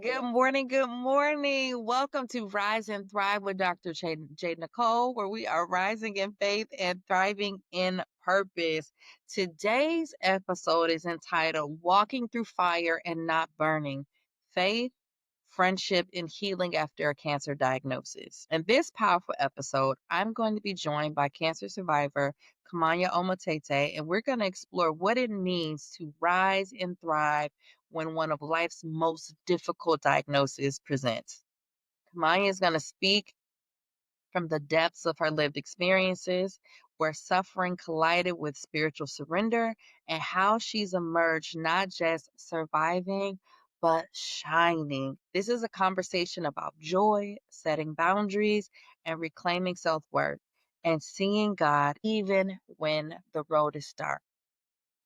Good morning. Good morning. Welcome to Rise and Thrive with Dr. J. Nicole, where we are rising in faith and thriving in purpose. Today's episode is entitled Walking Through Fire and Not Burning: Faith, Friendship, and Healing After a Cancer Diagnosis. In this powerful episode, I'm going to be joined by cancer survivor Kamonya Omatete, and we're going to explore what it means to rise and thrive when one of life's most difficult diagnoses presents. Kamaya is going to speak from the depths of her lived experiences, where suffering collided with spiritual surrender, and how she's emerged not just surviving, but shining. This is a conversation about joy, setting boundaries, and reclaiming self worth, and seeing God even when the road is dark.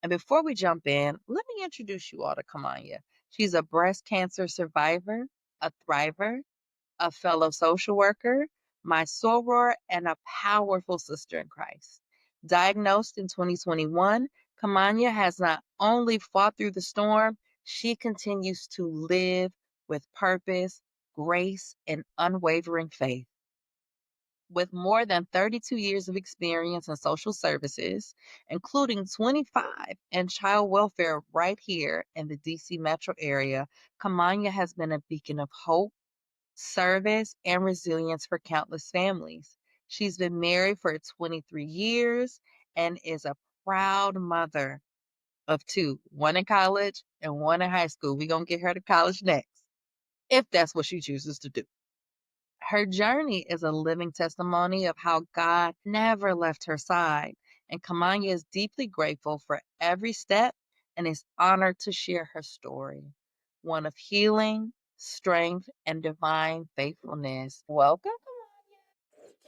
And before we jump in, let me introduce you all to Kamanya. She's a breast cancer survivor, a thriver, a fellow social worker, my soror, and a powerful sister in Christ. Diagnosed in 2021, Kamanya has not only fought through the storm, she continues to live with purpose, grace, and unwavering faith. With more than 32 years of experience in social services, including 25 in child welfare right here in the DC metro area, Kamanya has been a beacon of hope, service, and resilience for countless families. She's been married for 23 years and is a proud mother of two, one in college and one in high school. We're going to get her to college next, if that's what she chooses to do. Her journey is a living testimony of how God never left her side, and Kamanya is deeply grateful for every step and is honored to share her story, one of healing, strength, and divine faithfulness. Welcome.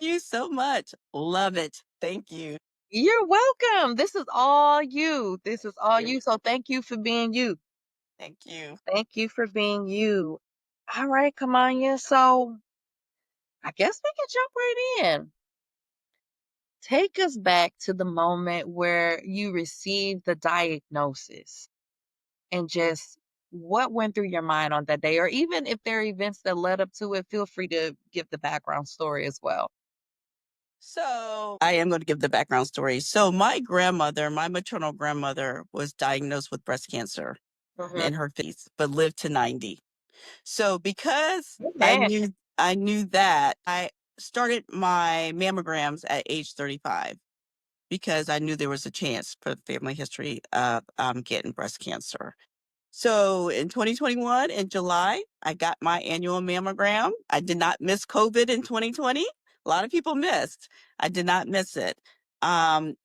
You so much. Love it. Thank you. You're welcome. This is all you. This is all You. you. So thank you for being you. Thank you. Thank you for being you. All right, Kamanya. So I guess we can jump right in. Take us back to the moment where you received the diagnosis and just what went through your mind on that day, or even if there are events that led up to it, feel free to give the background story as well. So I am going to give the background story. So my grandmother, my maternal grandmother, was diagnosed with breast cancer in Mm-hmm. her 50s, but lived to 90. So because Man. I knew that, I started my mammograms at age 35 because I knew there was a chance for the family history of getting breast cancer. So in 2021, in July, I got my annual mammogram. I did not miss COVID in 2020. A lot of people missed. I did not miss it. And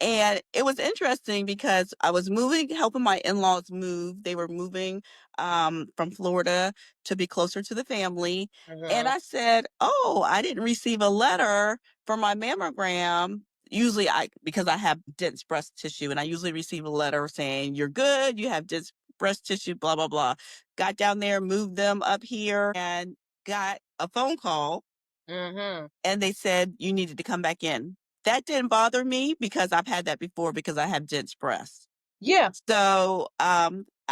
it was interesting because I was moving, helping my in-laws move. They were moving from Florida to be closer to the family. And Mm-hmm. I said, "Oh, I didn't receive a letter for my mammogram." Usually because I have dense breast tissue, and I usually receive a letter saying, "You're good, you have dense breast tissue, blah, blah, blah." Got down there, moved them up here, and got a phone call, Mm-hmm. and they said, "You needed to come back in." That didn't bother me because I've had that before because I have dense breasts. Yeah. So I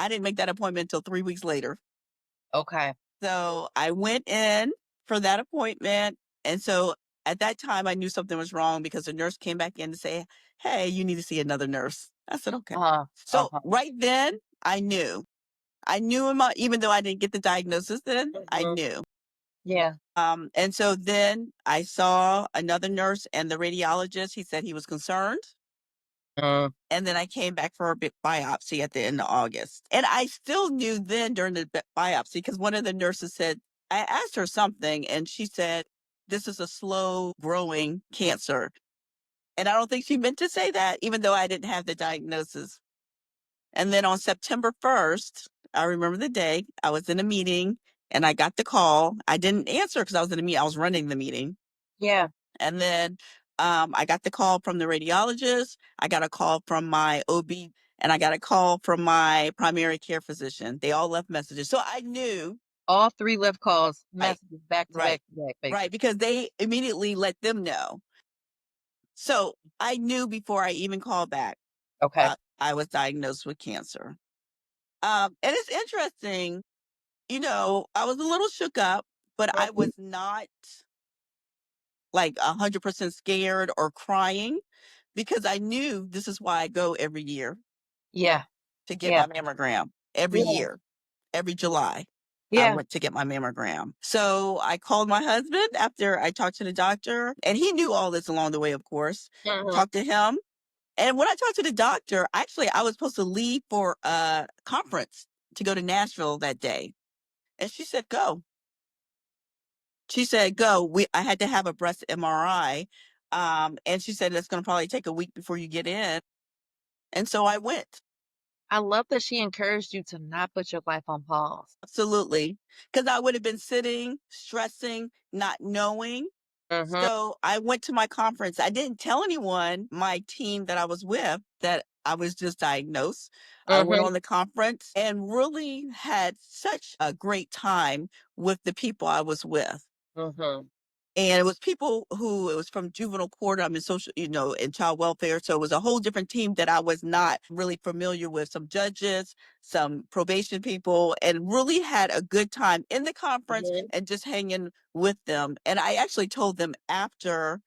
didn't make that appointment until 3 weeks later. Okay. So I went in for that appointment. And so at that time, I knew something was wrong because the nurse came back in to say, "Hey, you need to see another nurse." I said, "Okay." Uh-huh. So Uh-huh. right then, I knew. I knew him, even though I didn't get the diagnosis then, I Mm-hmm. knew. Yeah. And so then I saw another nurse and the radiologist. He said he was concerned. Mm. And then I came back for a big biopsy at the end of August. And I still knew then during the biopsy, because one of the nurses said, I asked her something, and she said, "This is a slow growing cancer." And I don't think she meant to say that, even though I didn't have the diagnosis. And then on September 1st, I remember the day, I was in a meeting and I got the call. I didn't answer because I was in a meeting, I was running the meeting. Yeah. And then I got the call from the radiologist, I got a call from my OB, and I got a call from my primary care physician. They all left messages. So I knew, All three left calls, right, messages back to right, back to back, right, basically. because they immediately let them know. So I knew before I even called back, Okay. I was diagnosed with cancer. And it's interesting. I was a little shook up, but I Mhm. was not like 100% scared or crying because I knew this is why I go every year Yeah. to get Yeah. my mammogram every Yeah. year, every July. I Yeah. went to get my mammogram. So I called my husband after I talked to the doctor, and he knew all this along the way, of course. Mhm. Talked to him. And when I talked to the doctor, actually, I was supposed to leave for a conference to go to Nashville that day. And she said, go. She said, go. I had to have a breast MRI. And she said, it's going to probably take a week before you get in. And so I went. I love that she encouraged you to not put your life on pause. Absolutely. Because I would have been sitting, stressing, not knowing. Mhm. So I went to my conference. I didn't tell anyone, my team that I was with, that I was just diagnosed. I went Mhm. on the conference and really had such a great time with the people I was with. Mhm. And it was people who it was from juvenile court. I'm in social, in child welfare. So it was a whole different team that I was not really familiar with. Some judges, some probation people, and really had a good time in the conference Mhm. and just hanging with them. And I actually told them after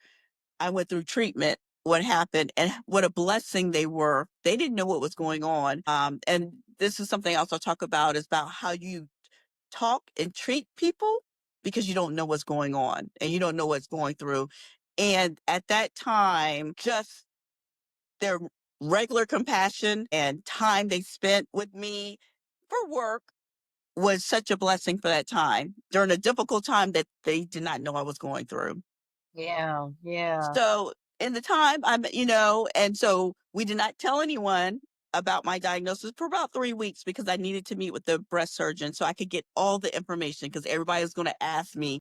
I went through treatment what happened and what a blessing they were. They didn't know what was going on. And this is something else I'll talk about is about how you talk and treat people because you don't know what's going on and you don't know what's going through. And at that time, just their regular compassion and time they spent with me for work was such a blessing for that time during a difficult time that they did not know I was going through. Yeah. Yeah. So in the time and so we did not tell anyone about my diagnosis for about 3 weeks because I needed to meet with the breast surgeon so I could get all the information because everybody was going to ask me,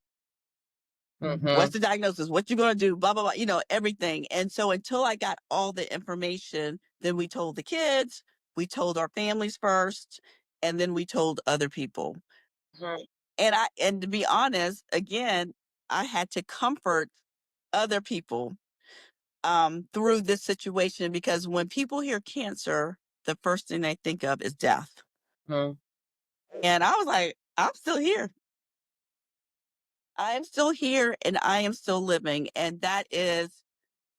what's Mhm. the diagnosis? What you going to do? Blah, blah, blah, everything. And so until I got all the information, then we told the kids, we told our families first, and then we told other people. Mhm. And to be honest, again, I had to comfort other people through this situation because when people hear cancer, the first thing they think of is death. Mhm. And I was like, I'm still here. I am still here and I am still living. And that is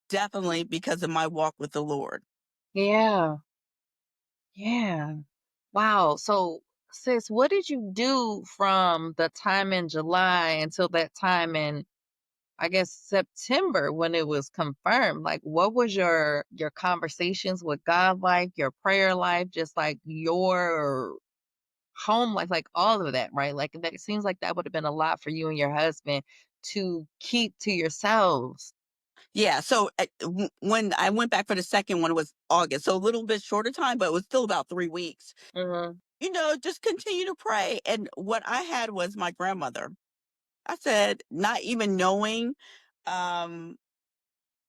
definitely because of my walk with the Lord. Yeah. Yeah. Wow. So, sis, what did you do from the time in July until that time in, I guess, September when it was confirmed? Like, what was your conversations with God like, your prayer life, just like your home life, like all of that, right? Like that it seems like that would have been a lot for you and your husband to keep to yourselves. Yeah. So when I went back for the second one, it was August. So a little bit shorter time, but it was still about 3 weeks. Mhm. Just continue to pray. And what I had was my grandmother. I said, not even knowing um,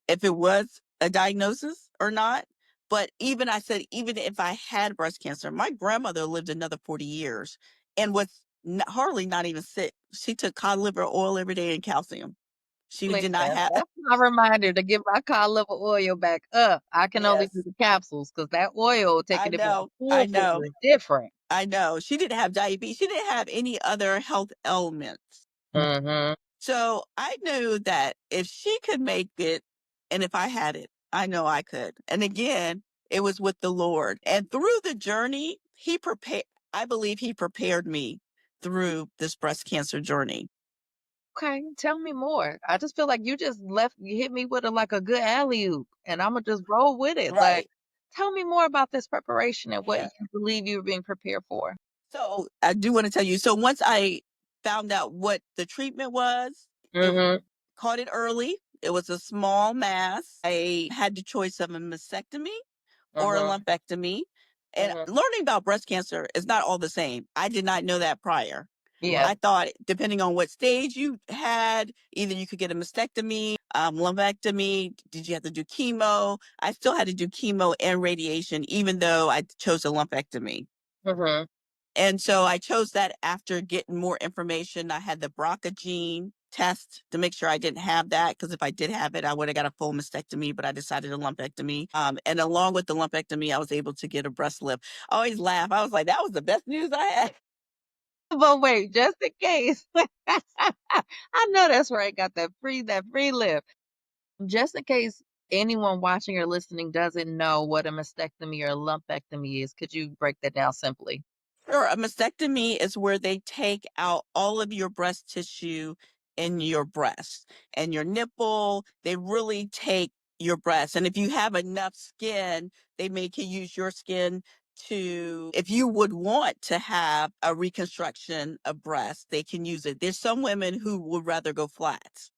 if it was a diagnosis or not. But even I said, even if I had breast cancer, my grandmother lived another 40 years and was hardly not even sick. She took cod liver oil every day and calcium. She did not Listen, have, that's my reminder to get my cod liver oil back up. I can only do yes, the capsules because that oil, I taking it by a know, I know, spoonful is different. I know. She didn't have diabetes. She didn't have any other health ailments. Mhm. So I knew that if she could make it, and if I had it, I know I could. And again, it was with the Lord. And through the journey, I believe He prepared me through this breast cancer journey. Okay, tell me more. I just feel like you hit me with like a good alley-oop, and Imma just roll with it. Like, Right. tell me more about this preparation and what Yeah. you believe you were being prepared for. So I do want to tell you. So once I found out what the treatment was, it Mhm. caught it early. It was a small mass. I had the choice of a mastectomy or a Mhm. lumpectomy. And Mhm. learning about breast cancer is not all the same. I did not know that prior. Yeah. I thought depending on what stage you had, either you could get a mastectomy, lumpectomy. Did you have to do chemo? I still had to do chemo and radiation, even though I chose a lumpectomy. Mhm. And so I chose that after getting more information. I had the BRCA gene test to make sure I didn't have that because if I did have it, I would have got a full mastectomy, but I decided a lumpectomy. And along with the lumpectomy, I was able to get a breast lift. I always laugh. I was like, that was the best news I had. But wait, just in case. I know that's right. Got that free lift. Just in case anyone watching or listening doesn't know what a mastectomy or a lumpectomy is, could you break that down simply? Sure, a mastectomy is where they take out all of your breast tissue in your breast and your nipple. They really take your breast. And if you have enough skin, they may can use your skin to, if you would want to have a reconstruction of breast, they can use it. There's some women who would rather go flat,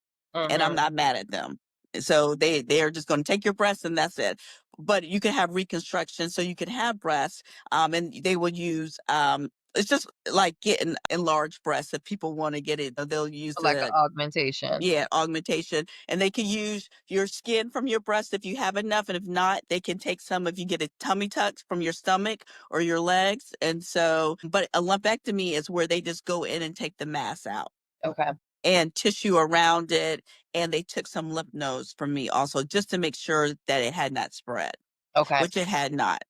and I'm Mhm. not mad at them. So they're just going to take your breasts and that's it. But you can have reconstruction, so you can have breasts, and they will use it's just like getting enlarged breasts. If people want to get it, they'll use Like an the, augmentation. yeah, augmentation, and they can use your skin from your breast if you have enough, and if not, they can take some if you get a tummy tuck from your stomach or your legs. And so, but a lumpectomy is where they just go in and take the mass out Okay. and tissue around it. And they took some lymph nodes from me also, just to make sure that it had not spread, Okay. which it had not.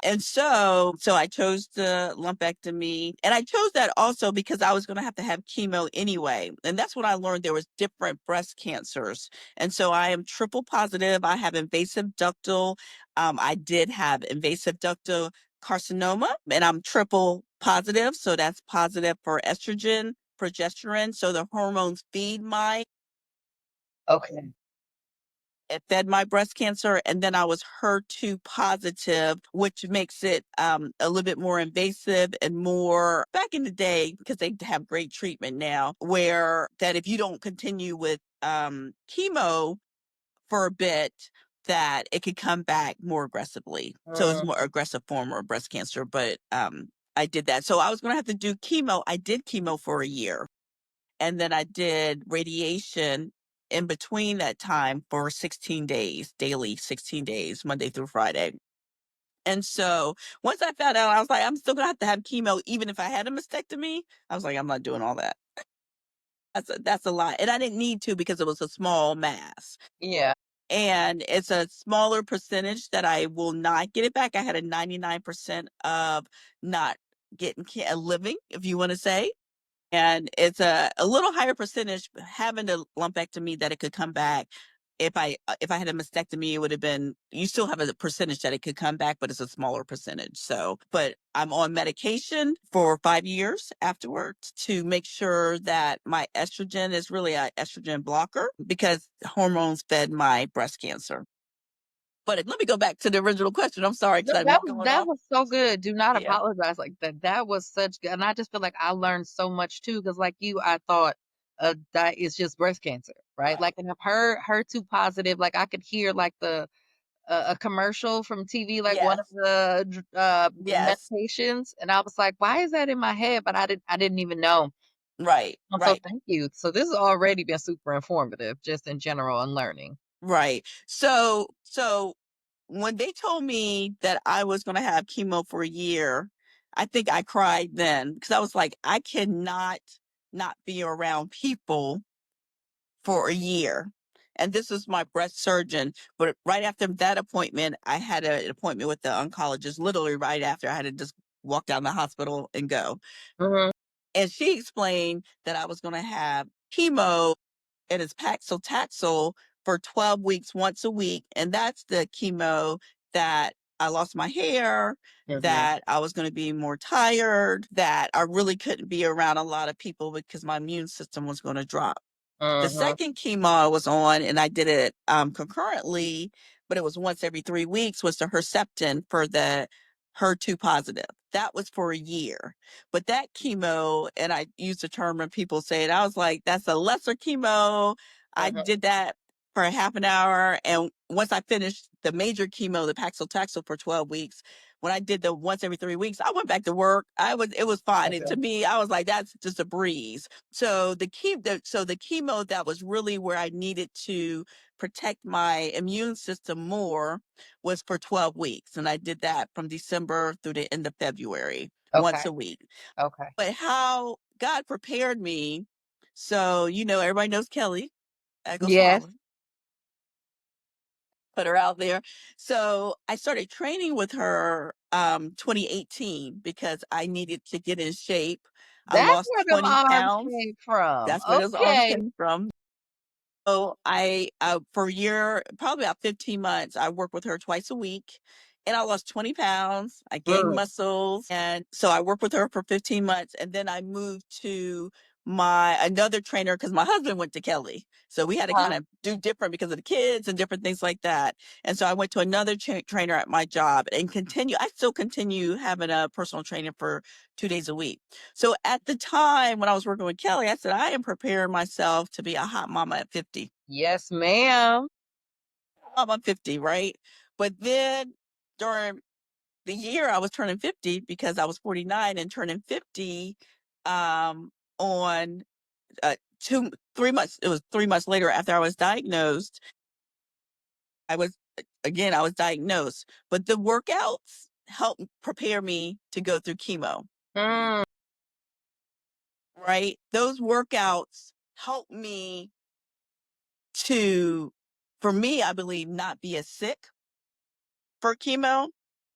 And so I chose the lumpectomy, and I chose that also because I was going to have chemo anyway. And that's when I learned there was different breast cancers. And so I am triple positive. I have invasive ductal. I did have invasive ductal carcinoma, and I'm triple positive. So that's positive for estrogen, progesterone. So the hormones feed my Okay. it fed my breast cancer, and then I was HER2 positive, which makes it a little bit more invasive and more back in the day, because they have great treatment now, where that if you don't continue with chemo for a bit, that it could come back more aggressively. So it's Mm, more aggressive form of breast cancer, but I did that. So I was going to have to do chemo. I did chemo for a year, and then I did radiation in between that time for 16 days, daily 16 days, Monday through Friday. And so once I found out, I was like, I'm still gonna have to have chemo, even if I had a mastectomy. I was like, I'm not doing all that. That's a lot. And I didn't need to because it was a small mass. yeah. And it's a smaller percentage that I will not get it back. I had a 99% of not getting a living, if you want to say. And it's a little higher percentage having a lumpectomy that it could come back. If I had a mastectomy, it would have been, you still have a percentage that it could come back, but it's a smaller percentage. So, but I'm on medication for 5 years afterwards to make sure that my estrogen is really a estrogen blocker, because hormones fed my breast cancer. But let me go back to the original question. I'm sorry No, because I've that been was going that off. was so good. Do not Yeah, apologize like that. That was such good, and I just feel like I learned so much too. Because like you, I thought that is just breast cancer, right? right. Like, and I've heard HER2 positive. Like I could hear like a commercial from TV, like one of Yes, the yes, medications, and I was like, why is that in my head? But I didn't even know. right, So right. thank you. So this has already been super informative, just in general and learning. Right. So when they told me that I was going to have chemo for a year, I think I cried then, because I was like, I cannot not be around people for a year. And this was my breast surgeon. But right after that appointment, I had an appointment with the oncologist. Literally right after, I had to just walk down the hospital and go. Mhm. And she explained that I was going to have chemo, and it's Paxil for 12 weeks once a week. And that's the chemo that I lost my hair, Mhm. that I was going to be more tired, that I really couldn't be around a lot of people because my immune system was going to drop. The Mhm. second chemo I was on, and I did it concurrently, but it was once every 3 weeks, was the Herceptin for the HER2 positive. That was for a year. But that chemo, and I use the term when people say it, I was like, that's a lesser chemo. I Mhm. did that for a half an hour. And once I finished the major chemo, the Paxil for 12 weeks, when I did the once every 3 weeks, I went back to work. It was fine. And to Okay. me, I was like, that's just a breeze. So the chemo that was really where I needed to protect my immune system more was for 12 weeks. And I did that from December through the end of February, once Okay. a week. Okay. But how God prepared me. So, everybody knows Kelly, Echo's Yes. Holler, put her out there. So I started training with her 2018 because I needed to get in shape. I That's lost where them 20 arms pounds. came from. That's where those arms Okay. came from. So for a year, probably about 15 months, I worked with her twice a week and I lost 20 pounds. I gained Mm, muscles. And so I worked with her for 15 months. And then I moved to my another trainer because my husband went to Kelly. So we had to uh, kind of do different because of the kids and different things like that. And so I went to another trainer at my job and I still continue having a personal trainer for 2 days a week. So at the time when I was working with Kelly, I said, I am preparing myself to be a hot mama at 50. yes, ma'am. I'm 50, right? But then during the year I was turning 50 because I was 49 and turning 50 on 3 months, it was 3 months later after I was diagnosed. I was diagnosed, but the workouts helped prepare me to go through chemo, Mm, right? Those workouts helped me to, for me, I believe, not be as sick for chemo.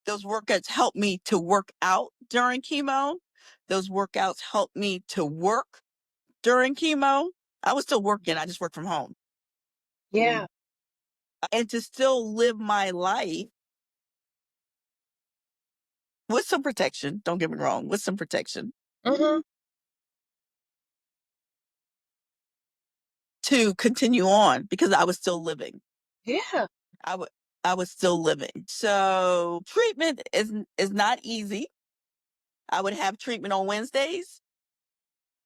Those workouts helped me to work out during chemo. Those workouts helped me to work during chemo. I was still working, I just worked from home. yeah. And to still live my life with some protection, don't get me wrong, with some protection, Hmm. to continue on because I was still living. Yeah. I would I was still living. So treatment is not easy. I would have treatment on Wednesdays.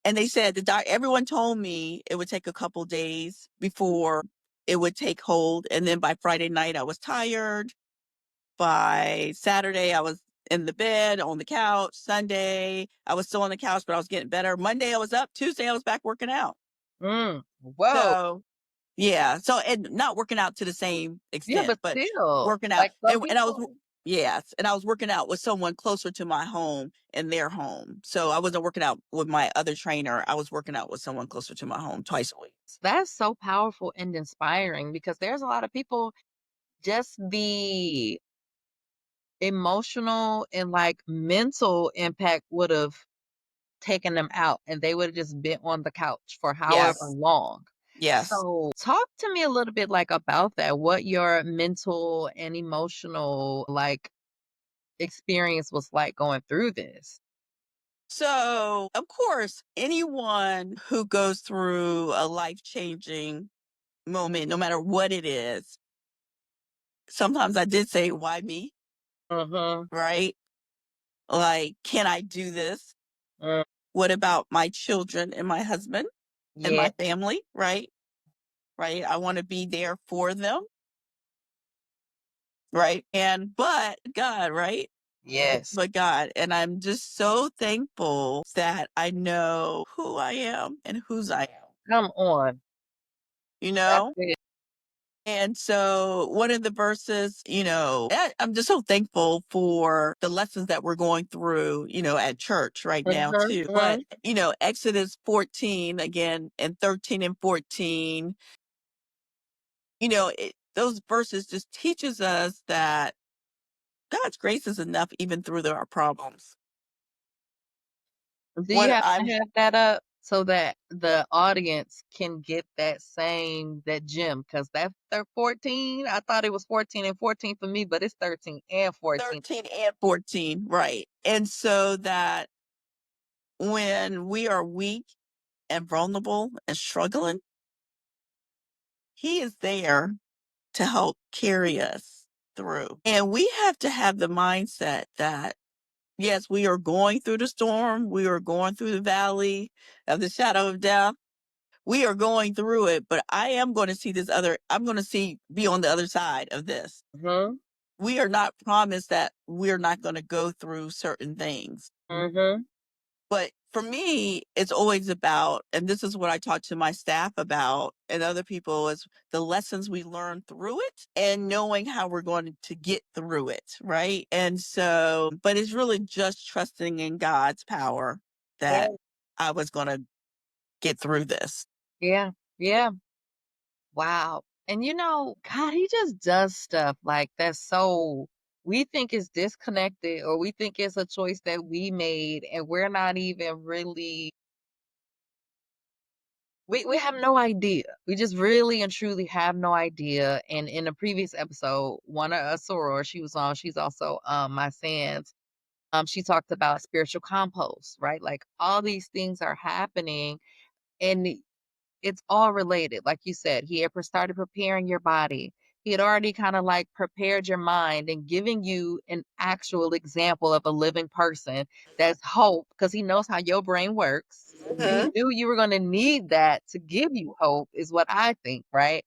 And they said everyone told me it would take a couple days before it would take hold. And then by Friday night, I was tired. By Saturday, I was in the bed, on the couch. Sunday, I was still on the couch, but I was getting better. Monday, I was up. Tuesday, I was back working out. Mm, whoa. So, yeah. So, and not working out to the same Yeah, extent, but but still, working out. like some And I was, people. yes. And I was working out with someone closer to my home in their home. So I wasn't working out with my other trainer. I was working out with someone closer to my home twice a week. That's so powerful and inspiring because there's a lot of people, just the emotional and like mental impact would have taken them out and they would have just been on the couch for however Yes. long. Yes. So, talk to me a little bit like about that. What your mental and emotional like experience was like going through this. So, of course, anyone who goes through a life changing moment, no matter what it is, sometimes I did say, why me? Mhm. Right? Like, can I do this? Mm, What about my children and my husband and yeah. my family? Right? Right? I want to be there for them. Right? But God, right? Yes. But God. And I'm just so thankful that I know who I am and whose I am, Come on. you That's know? it. And so one of the verses, I'm just so thankful for the lessons that we're going through, at church right now Mhm. too. But, Mhm. Exodus 14 again and 13 and 14, those verses just teaches us that God's grace is enough even through our problems. Do you What have to I'm have that up so that the audience can get that gem? Because that 14, I thought it was 14 and 14 for me, but it's 13 and 14. 13 and 14, right. And so that when we are weak and vulnerable and struggling, he is there to help carry us through. And we have to have the mindset that, yes, we are going through the storm, we are going through the valley of the shadow of death. We are going through it, but I am going to I'm going to be on the other side of this. Mhm. We are not promised that we're not going to go through certain things. Mhm. But for me, it's always about, and this is what I talk to my staff about and other people, is the lessons we learn through it and knowing how we're going to get through it. Right. And so, but it's really just trusting in God's power Yeah. that I was going to get through this. Yeah. Yeah. Wow. And God, he just does stuff like that's so we think it's disconnected or we think it's a choice that we made and we're not even really we have no idea. We just really and truly have no idea. And in a previous episode, one of us soror she was on, she's also my sans. She talked about spiritual compost, right? Like all these things are happening and it's all related. Like you said, he had started preparing your body. He had already kind of like prepared your mind and giving you an actual example of a living person that's hope because he knows how your brain works. He Mhm. knew you were going to need that to give you hope, is what I think, right?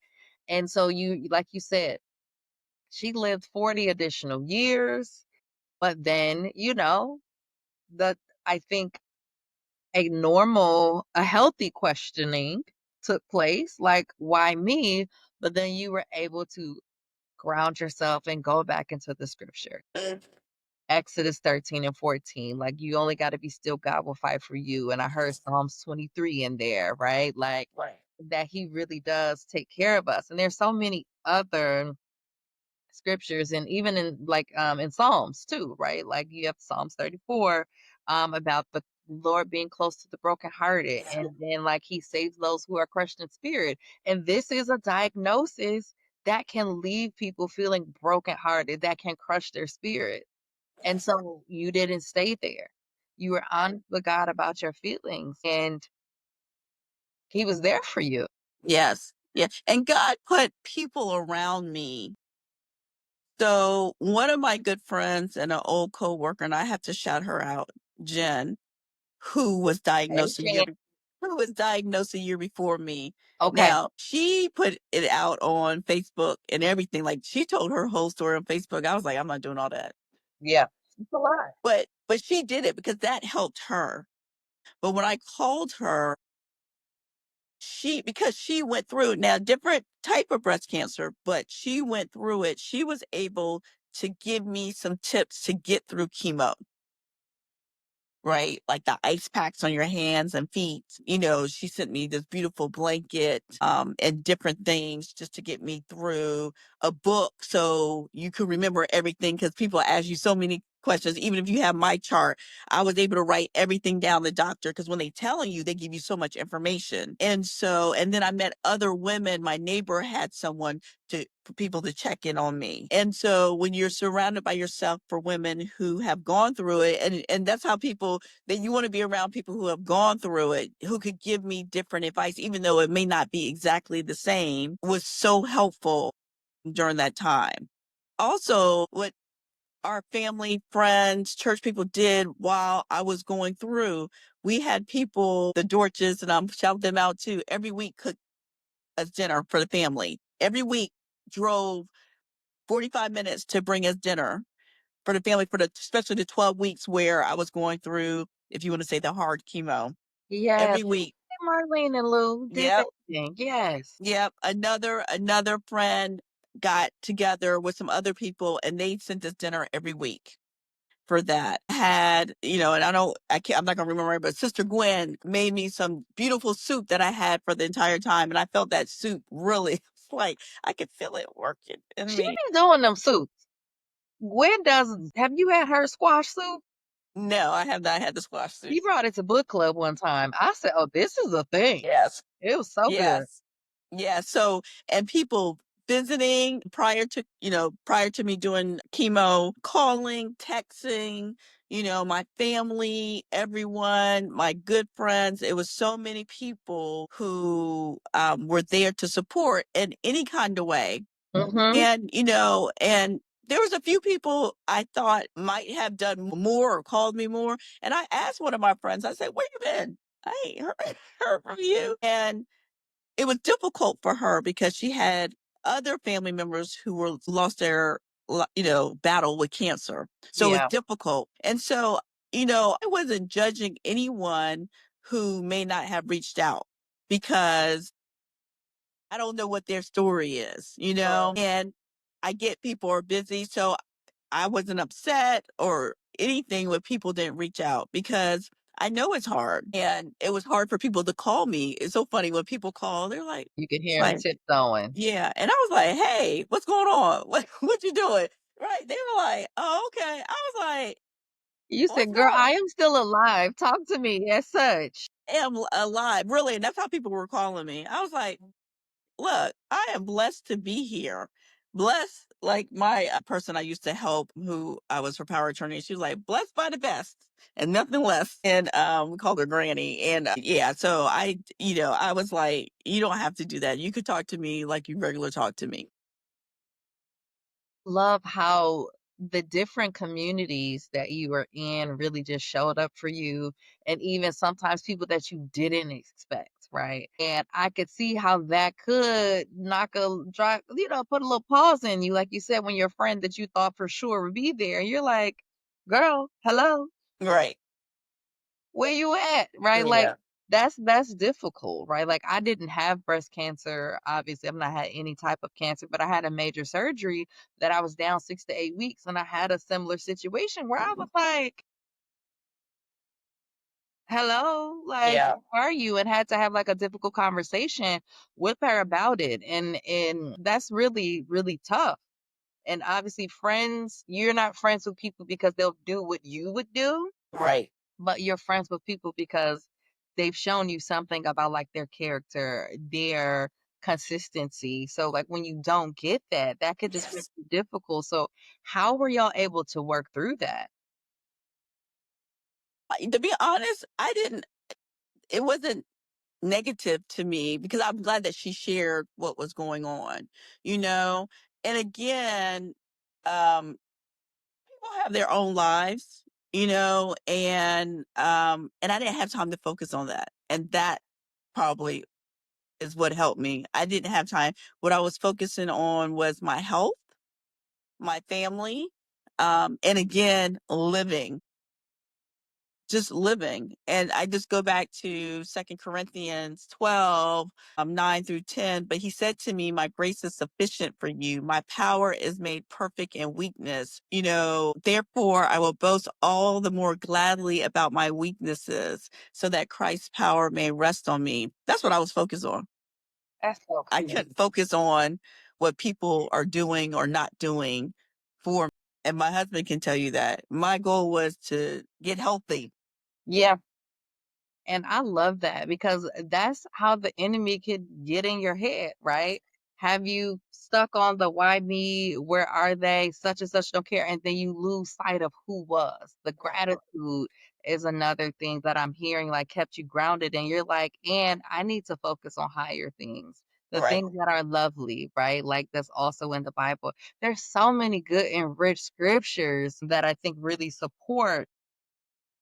And so you, like you said, she lived 40 additional years, but then, the I think a healthy questioning took place, like, "Why me?" But then you were able to ground yourself and go back into the scripture. Mm. Exodus 13 and 14, like, "You only gotta be still, God will fight for you," and I heard Psalms 23 in there, right? Like, Right. that he really does take care of us, and there's so many other scriptures and even in like in Psalms too, right? Like you have Psalms 34 about the Lord being close to the brokenhearted, and then like he saves those who are crushed in spirit. And this is a diagnosis that can leave people feeling brokenhearted, that can crush their spirit. And so you didn't stay there. You were honest with God about your feelings, and he was there for you. Yes. Yeah. And God put people around me. So one of my good friends and an old coworker, and I have to shout her out, Jen, who was Hey, diagnosed Jen. who was diagnosed a year before me. Okay. Now, she put it out on Facebook and everything. Like she told her whole story on Facebook. I was like, I'm not doing all that. Yeah. It's a lot. But she did it because that helped her. But when I called her, because she went through now different type of breast cancer, but she went through it. She was able to give me some tips to get through chemo. Right? Like the ice packs on your hands and feet. She sent me this beautiful blanket, and different things just to get me through a book so you could remember everything because people ask you so many questions. Even if you have my chart, I was able to write everything down the doctor because when they telling you, they give you so much information. And then I met other women. My neighbor had someone for people to check in on me. And so when you're surrounded by yourself for women who have gone through it, and that's how people that you want to be around people who have gone through it, who could give me different advice, even though it may not be exactly the same, was so helpful during that time. Also, what our family, friends, church people did while I was going through, we had people, the Dorches, and I'm shouting them out too, every week cook us dinner for the family. Every week drove 45 minutes to bring us dinner for the family for especially the 12 weeks where I was going through, if you want to say the hard chemo. Yes. Every week. Marlene and Lou did Yep. that thing. Yes. Yep. Another friend got together with some other people and they sent us dinner every week for that. And I'm not gonna remember, but Sister Gwen made me some beautiful soup that I had for the entire time. And I felt that soup really like I could feel it working in She me. be doing them soups. Gwen does have you had her squash soup? No, I have not had the squash soup. She brought it to book club one time. I said, "Oh, this is a thing." Yes. It was so good. Yes. Yeah. So, and people visiting prior to me doing chemo, calling, texting, my family, everyone, my good friends. It was so many people who were there to support in any kind of way. Mhm. And there was a few people I thought might have done more or called me more. And I asked one of my friends, I said, where you been? I ain't heard from you. And it was difficult for her because she had other family members who were lost their battle with cancer. So it's Yeah. difficult. And so, I wasn't judging anyone who may not have reached out because I don't know what their story is. Right. And I get people are busy. So I wasn't upset or anything when people didn't reach out because I know it's hard. And it was hard for people to call me. It's so funny when people call, they're like, You can it's hear them like, tiptoeing. yeah. And I was like, hey, what's going on? What you doing? Right. They were like, "Oh, okay." I was like, You "What's said, "Girl, up?" I am still alive. Talk to me as such." Am alive. Really, and that's how people were calling me. I was like, "Look, I am blessed to be here." Blessed, like my person I used to help, who I was her power attorney. She was like, "Blessed by the best and nothing less." And we called her Granny. And yeah, so I was like, "You don't have to do that. You could talk to me like you regular talk to me." Love how the different communities that you were in really just showed up for you, and even sometimes people that you didn't expect, right? And I could see how that could knock a drop, put a little pause in you, like you said, when your friend that you thought for sure would be there, you're like, "Girl, hello, Right. where you at?" Right? Like Yeah. that's difficult, right? Like I didn't have breast cancer. Obviously, I've not had any type of cancer, but I had a major surgery that I was down 6 to 8 weeks, and I had a similar situation where I was like, "Hello, like Yeah. where are you?" And had to have like a difficult conversation with her about it, and that's really really tough. And obviously, friends, you're not friends with people because they'll do what you would do, Right. but you're friends with people because they've shown you something about like their character, their consistency. So like when you don't get that, that could just make Yes. it difficult. So how were y'all able to work through that? To be honest, I didn't. It wasn't negative to me because I'm glad that she shared what was going on, you know? And again, people have their own lives, and I didn't have time to focus on that. And that probably is what helped me. I didn't have time. What I was focusing on was my health, my family, and again, living. Just living. And I just go back to 2 Corinthians 12, 9 through 10. But he said to me, "My grace is sufficient for you. My power is made perfect in weakness. Therefore, I will boast all the more gladly about my weaknesses so that Christ's power may rest on me." That's what I was focused on. That's so I cool. couldn't focus on what people are doing or not doing for me. And my husband can tell you that my goal was to get healthy. Yeah. And I love that because that's how the enemy could get in your head, right? Have you stuck on the why me, where are they, such and such don't care, and then you lose sight of who was. The gratitude is another thing that I'm hearing, like kept you grounded, and you're like, and I need to focus on higher things. The Right. things that are lovely, right? Like that's also in the Bible. There's so many good and rich scriptures that I think really support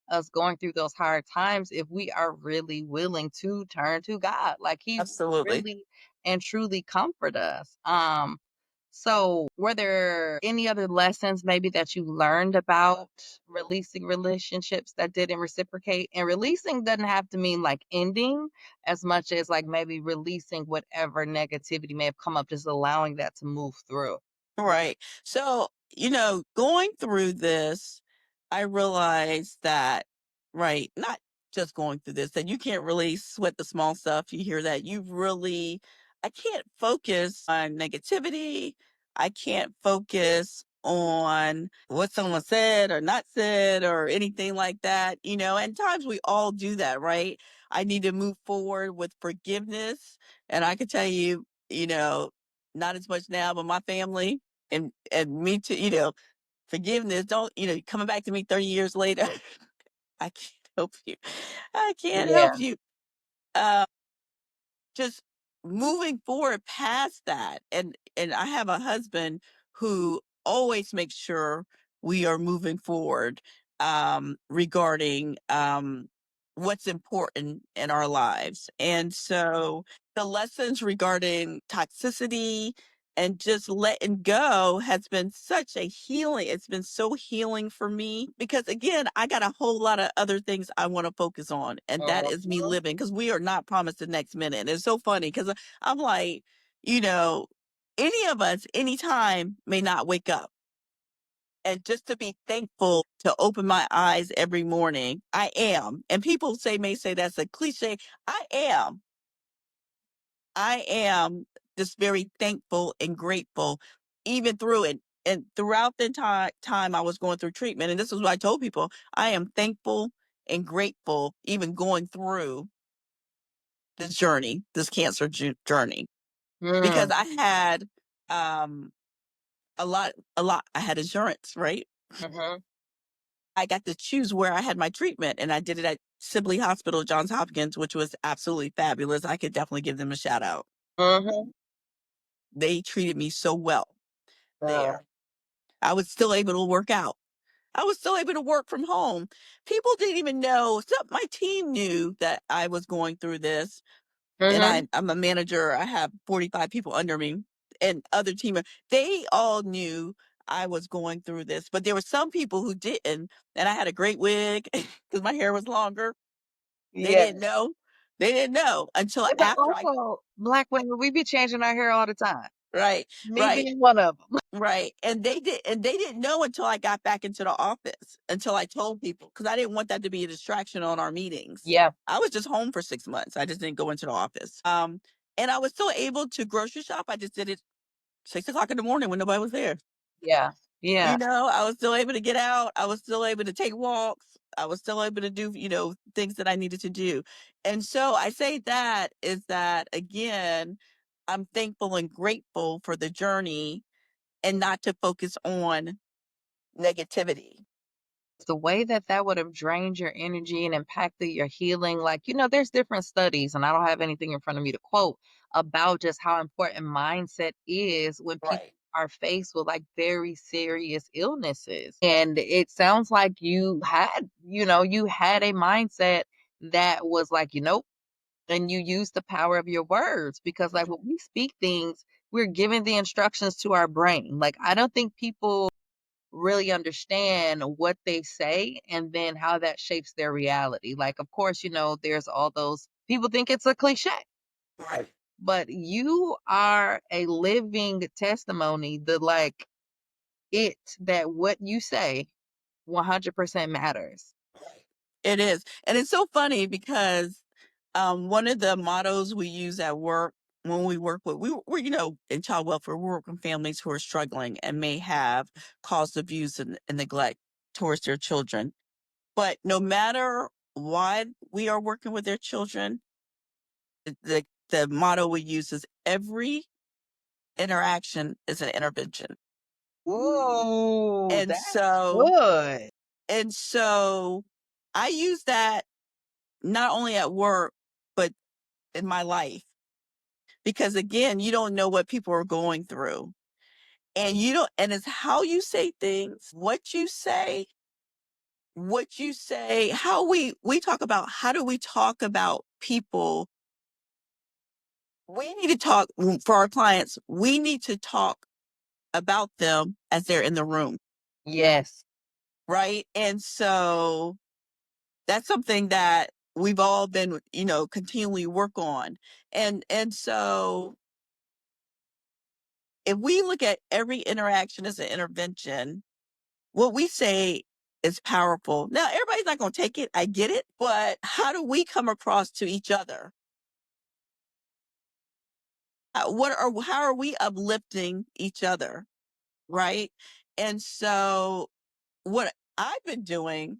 us going through those hard times if we are really willing to turn to God. Like he Absolutely. really and truly comfort us. So were there any other lessons maybe that you learned about releasing relationships that didn't reciprocate? And releasing doesn't have to mean like ending as much as like maybe releasing whatever negativity may have come up, just allowing that to move through. Right. So, going through this, I realized that, right, not just going through this, that you can't really sweat the small stuff. You hear that. I can't focus on negativity. I can't focus on what someone said or not said or anything like that, and times we all do that, right? I need to move forward with forgiveness. And I can tell you, not as much now, but my family and me too, forgiveness, don't, coming back to me 30 years later, I can't help you. I can't Yeah. help you. Uh, just moving forward past that. And I have a husband who always makes sure we are moving forward regarding what's important in our lives. And so the lessons regarding toxicity and just letting go has been such a healing. It's been so healing for me because, again, I got a whole lot of other things I want to focus on, and that is me Mhm. living because we are not promised the next minute. And it's so funny because I'm like, you know, any of us, anytime may not wake up. And just to be thankful to open my eyes every morning, I am. And people may say that's a cliche. I am. I am just very thankful and grateful even through it. and throughout the time I was going through treatment, and this is what I told people, I am thankful and grateful even going through this journey, this cancer journey, because Mm. I had um a lot. I had insurance, right? Mhm. I got to choose where I had my treatment, and I did it at Sibley Hospital, Johns Hopkins, which was absolutely fabulous. I could definitely give them a shout out. Mhm. They treated me so well Uh, there. I was still able to work out. I was still able to work from home. People didn't even know. My team knew that I was going through this, and mhm. I'm a manager. I have 45 people under me, and other team. They all knew I was going through this, but there were some people who didn't. And I had a great wig because my hair was longer. They Yeah. didn't know. They didn't know until But after I. also, Black women, we be changing our hair all the time. Right, Me right. being one of them. Right, and they didn't know until I got back into the office, until I told people, because I didn't want that to be a distraction on our meetings. Yeah. I was just home for 6 months, I just didn't go into the office, and I was still able to grocery shop, I just did it 6 o'clock in the morning when nobody was there. Yeah. Yeah. I was still able to get out, I was still able to take walks, I was still able to do, things that I needed to do, and so I say that is that, again, I'm thankful and grateful for the journey and not to focus on negativity. The way that that would have drained your energy and impacted your healing, like, there's different studies, and I don't have anything in front of me to quote about just how important mindset is when people Right. are faced with like very serious illnesses. And it sounds like you had a mindset that was like, nope. And you use the power of your words because, like, when we speak things, we're giving the instructions to our brain. Like, I don't think people really understand what they say and then how that shapes their reality. Like, of course, there's all those people think it's a cliche, Right. but you are a living testimony that, like, that what you say 100% matters. Right. It is. And it's so funny because one of the mottos we use at work when we work with, we're, in child welfare, we work with families who are struggling and may have caused abuse and neglect towards their children. But no matter why we are working with their children, the motto we use is every interaction is an intervention. Ooh, And that's so good. and so I use that not only at work, but in my life. Because again, you don't know what people are going through. And you don't, and it's how you say things, what you say, how we talk about, how do we talk about people? We need to talk for our clients. We need to talk about them as they're in the room. Yes. Right. And so that's something that we've all been, continually work on. And so if we look at every interaction as an intervention, what we say is powerful. Now, everybody's not going to take it. I get it. But how do we come across to each other? How are we uplifting each other? Right. And so what I've been doing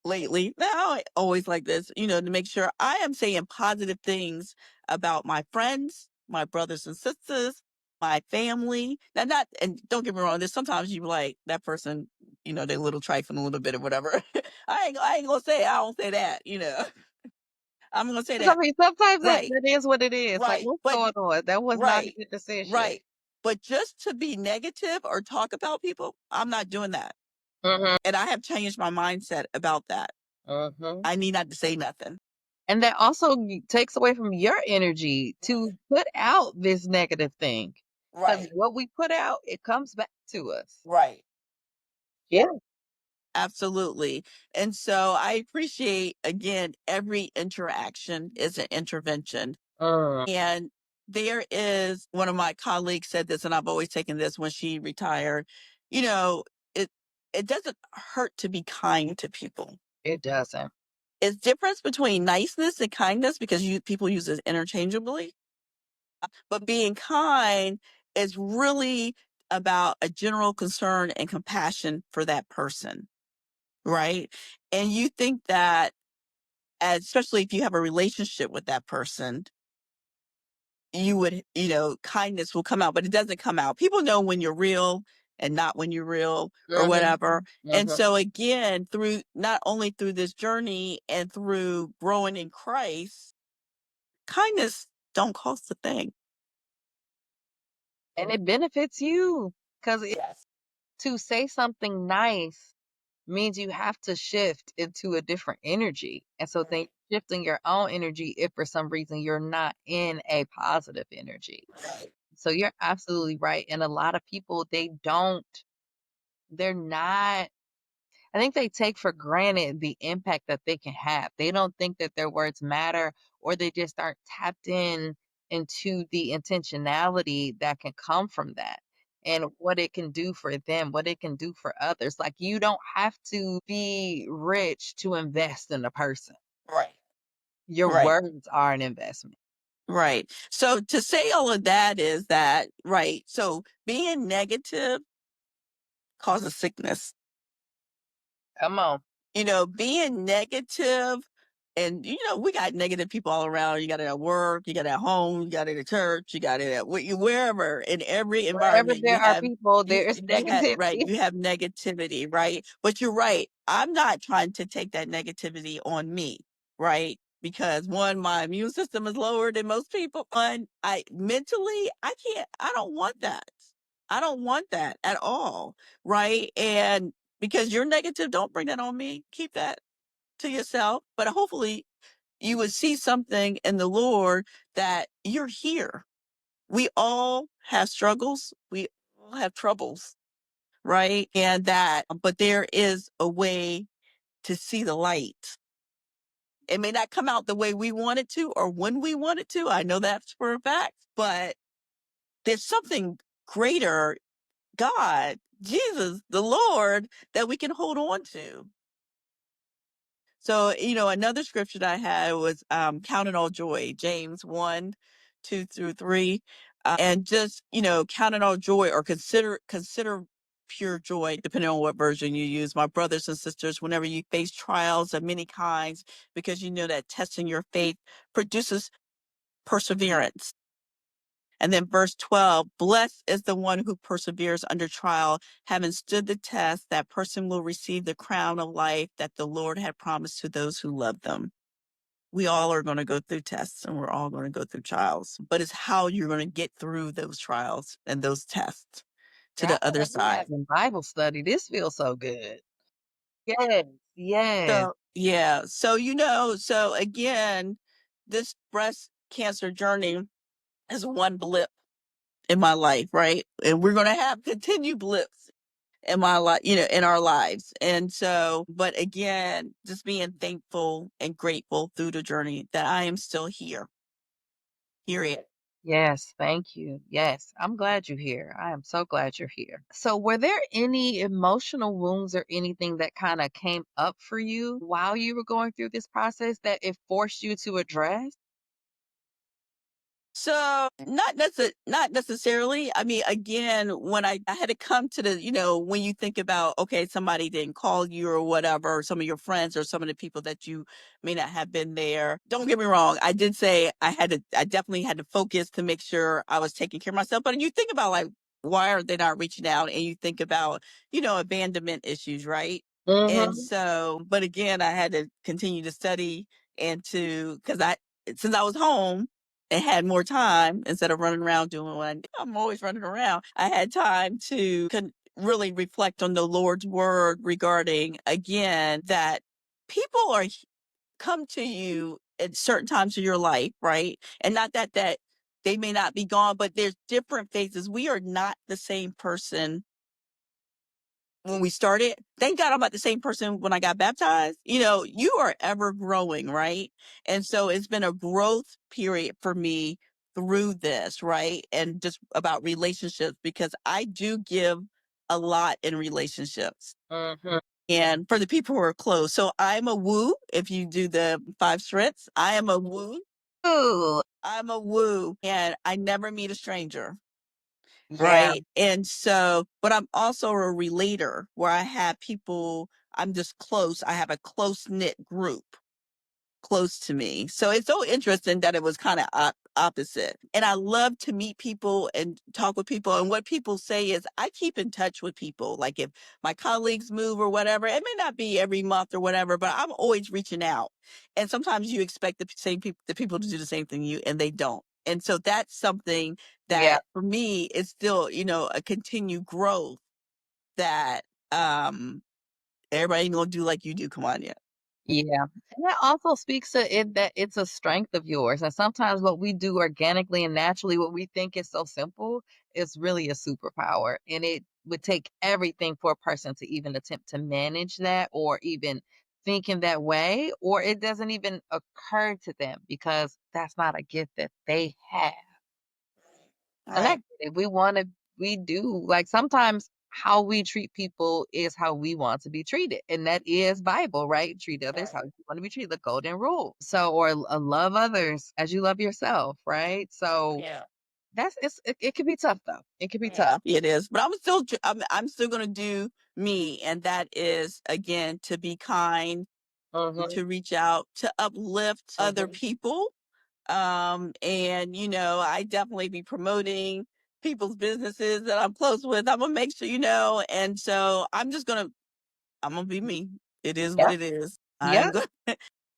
lately, now I always like this, to make sure I am saying positive things about my friends, my brothers and sisters, my family. Now, not, and don't get me wrong, there's sometimes you like that person, they little trifling a little bit or whatever. I ain't gonna say, I don't say that. I'm gonna say 'Cause I that. mean, sometimes that Right, that is what it is. Like, right, what's but going on? That was not a right, good decision. right. But just to be negative or talk about people, I'm not doing that. Mhm. And I have changed my mindset about that. Mhm. I need not to say nothing. And that also takes away from your energy to put out this negative thing. Because Right. what we put out, it comes back to us. Right. Yeah. Absolutely. And so I appreciate, again, every interaction is an intervention. Mm. And there is one of my colleagues said this, and I've always taken this when she retired. You know, it it doesn't hurt to be kind to people. It doesn't. It's difference between niceness and kindness because people use it interchangeably. But being kind is really about a general concern and compassion for that person, right? And you think that, especially if you have a relationship with that person, you would, kindness will come out, but it doesn't come out. People know when you're real and not when you're real or Mhm, whatever. And mhm. so again, through not only through this journey and through growing in Christ, kindness don't cost a thing. And it benefits you, 'cause Yes. to say something nice means you have to shift into a different energy. And so then Right. shifting your own energy if for some reason you're not in a positive energy. Right. So you're absolutely right. And a lot of people, they're not, I think they take for granted the impact that they can have. They don't think that their words matter, or they just aren't tapped in into the intentionality that can come from that and what it can do for them, what it can do for others. Like, you don't have to be rich to invest in a person. Right. Your Right. words are an investment. Right. So to say all of that is that, right. So being negative causes sickness. Come on. Being negative, and we got negative people all around. You got it at work, you got it at home, you got it at church, you got it at wherever. In every Wherever environment, there are people, there is negativity. you have negativity, right? But you're right. I'm not trying to take that negativity on me, right? Because one, my immune system is lower than most people. One, I mentally, I don't want that. I don't want that at all, right? And because you're negative, don't bring that on me. Keep that to yourself. But hopefully you would see something in the Lord that you're here. We all have struggles. We all have troubles, right? But there is a way to see the light. It may not come out the way we want it to or when we want it to. I know that's for a fact, but there's something greater, God, Jesus, the Lord, that we can hold on to. So, another scripture that I had was count it all joy, James 1, 2 through 3. And just, count it all joy, or consider pure joy, depending on what version you use. My brothers and sisters, whenever you face trials of many kinds, because you know that testing your faith produces perseverance. And then verse 12, blessed is the one who perseveres under trial, having stood the test. That person will receive the crown of life that the Lord had promised to those who love them. We all are going to go through tests, and we're all going to go through trials, but it's how you're going to get through those trials and those tests to Yeah, I the feel other like we're side. having Bible study. This feels so good. Yes, yes. So, yeah. So, so again, this breast cancer journey is one blip in my life, right? And we're going to have continued blips in my life, in our lives. And so, but again, just being thankful and grateful through the journey that I am still here. Period. Yes, thank you. Yes, I'm glad you're here. I am so glad you're here. So, were there any emotional wounds or anything that kind of came up for you while you were going through this process that it forced you to address? So not necessarily. I mean, again, when I had to come to the, when you think about, okay, somebody didn't call you or whatever, some of your friends or some of the people that you may not have been there. Don't get me wrong. I did say I definitely had to focus to make sure I was taking care of myself. But you think about, like, why are they not reaching out? And you think about, abandonment issues, right? And Mm-hmm. so, but again, I had to continue to study because since I was home, and had more time instead of running around doing what I'm always running around. I had time to really reflect on the Lord's word regarding, again, that people come to you at certain times of your life, right? And not that they may not be gone, but there's different phases. We are not the same person when we started. Thank God I'm not the same person when I got baptized. You are ever growing, right? And so it's been a growth period for me through this, right? And just about relationships, because I do give a lot in relationships. Mm-hmm. And for the people who are close. So I'm a woo. If you do the 5 strengths, I am a woo. Ooh, I'm a woo. And I never meet a stranger. Yeah. right? And so, but I'm also a relator where I have people, I'm just close. I have a close knit group close to me. So it's so interesting that it was kind of opposite. And I love to meet people and talk with people. And what people say is, I keep in touch with people. Like if my colleagues move or whatever, it may not be every month or whatever, but I'm always reaching out. And sometimes you expect the same people, the people to do the same thing you, and they don't. And so that's something Yeah. that for me is still, a continued growth that um everybody ain't gonna do like you do. Come on, yeah. Yeah. And that also speaks to it that it's a strength of yours. And sometimes what we do organically and naturally, what we think is so simple, is really a superpower. And it would take everything for a person to even attempt to manage that or even think in that way, or it doesn't even occur to them because that's not a gift that they have. And I Right. get it. We do. Like sometimes how we treat people is how we want to be treated. And that is Bible, right? Treat others how you want to be treated, the golden rule. So, or love others as you love yourself, right? So Yeah. it can be tough though. It can be tough. Yeah, it is. But I'm still gonna do me, and that is again to be kind, Hmm. to reach out, to uplift other Hmm. people. And I definitely be promoting people's businesses that I'm close with. I'm gonna make sure and so I'm gonna be me. It is what Yeah. it is. Yeah. I'm going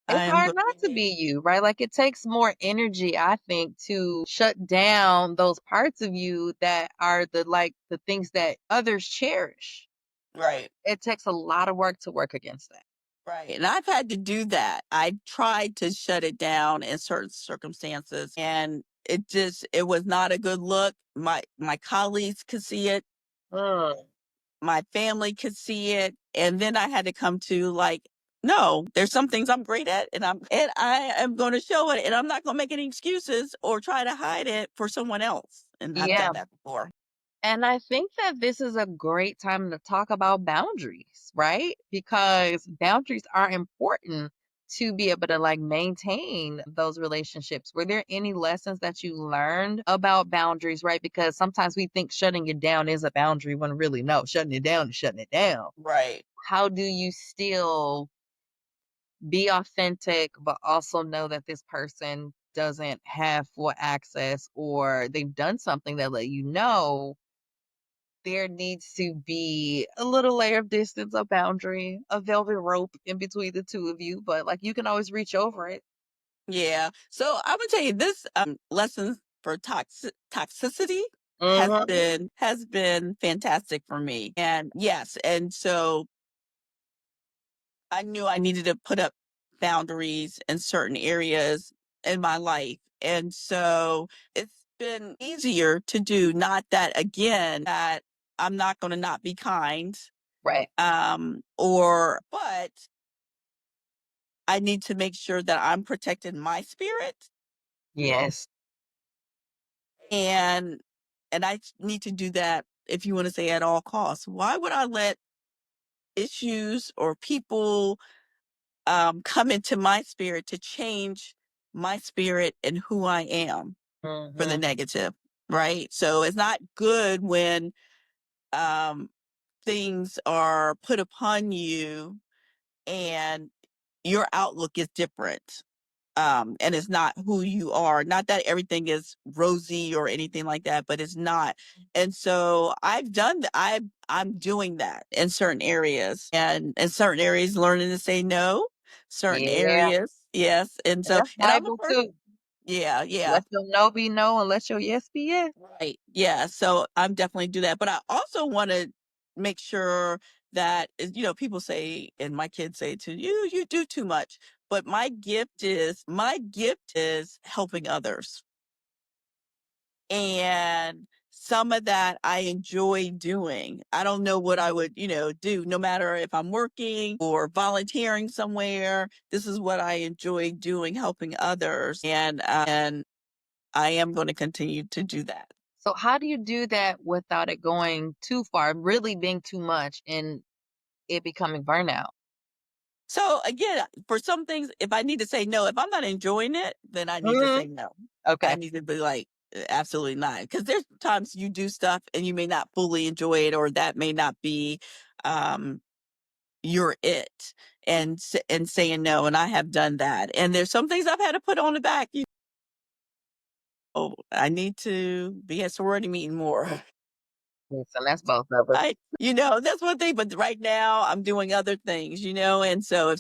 I It's am hard going to not be to me. be you, right? Like it takes more energy, I think, to shut down those parts of you that are the things that others cherish. Right. It takes a lot of work to work against that. Right. And I've had to do that. I tried to shut it down in certain circumstances and it was not a good look. My colleagues could see it, Mm, my family could see it, and then I had to come to like, no, there's some things I'm great at and I am going to show it and I'm not going to make any excuses or try to hide it for someone else. And I've yeah. done that before. And I think that this is a great time to talk about boundaries, right? Because boundaries are important to be able to like maintain those relationships. Were there any lessons that you learned about boundaries, right? Because sometimes we think shutting it down is a boundary when really no, shutting it down is shutting it down. Right. How do you still be authentic, but also know that this person doesn't have full access or they've done something that let you know there needs to be a little layer of distance, a boundary, a velvet rope in between the two of you, but like you can always reach over it. Yeah. So I'm gonna tell you this lesson for toxicity Mhm. has been fantastic for me. And yes, and so I knew I needed to put up boundaries in certain areas in my life. And so it's been easier to do, not that again, that I'm not going to not be kind. Right. Or but I need to make sure that I'm protecting my spirit Yes. and I need to do that if you want to say at all costs. Why would I let issues or people come into my spirit to change my spirit and who I am for the Mhm. negative, right? So it's not good when um, things are put upon you and your outlook is different. And it's not who you are. Not that everything is rosy or anything like that, but it's not. And so I've done that. I'm doing that in certain areas, and in certain areas, learning to say no. Certain Yeah. areas, yes. And And so, that's and I'm a Bible person. too. Yeah, yeah. Let your no be no and let your yes be yes. Right. Yeah. So I'm definitely do that. But I also want to make sure that, people say, and my kids say to you do too much. But my gift is helping others. And some of that I enjoy doing. I don't know what I would, do no matter if I'm working or volunteering somewhere. This is what I enjoy doing, helping others. And I am going to continue to do that. So how do you do that without it going too far, really being too much and it becoming burnout? So again, for some things, if I need to say no, if I'm not enjoying it, then I need to Mhm. say no. I Okay. need to be like, Absolutely not. Because there's times you do stuff and you may not fully enjoy it, or that may not be um, your it, and saying no. And I have done that. And there's some things I've had to put on the back. I need to be at sorority meeting more. Listen, that's both of us. That's one thing. But right now I'm doing other things, and so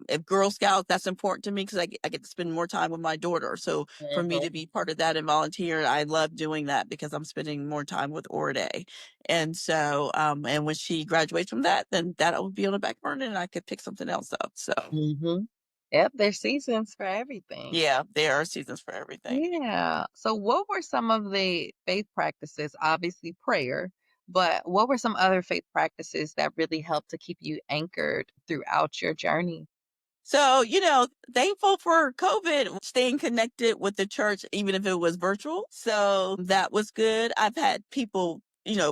if Girl Scouts, that's important to me because I get to spend more time with my daughter. So for me Mhm, to be part of that and volunteer, I love doing that because I'm spending more time with Orday. And so, and when she graduates from that, then that will be on the back burner and I could pick something else up. So mhm. Yep, there's seasons for everything. yeah, there are seasons for everything. Yeah. So what were some of the faith practices? Obviously prayer, but what were some other faith practices that really helped to keep you anchored throughout your journey? So, thankful for COVID, staying connected with the church, even if it was virtual. So that was good. I've had people,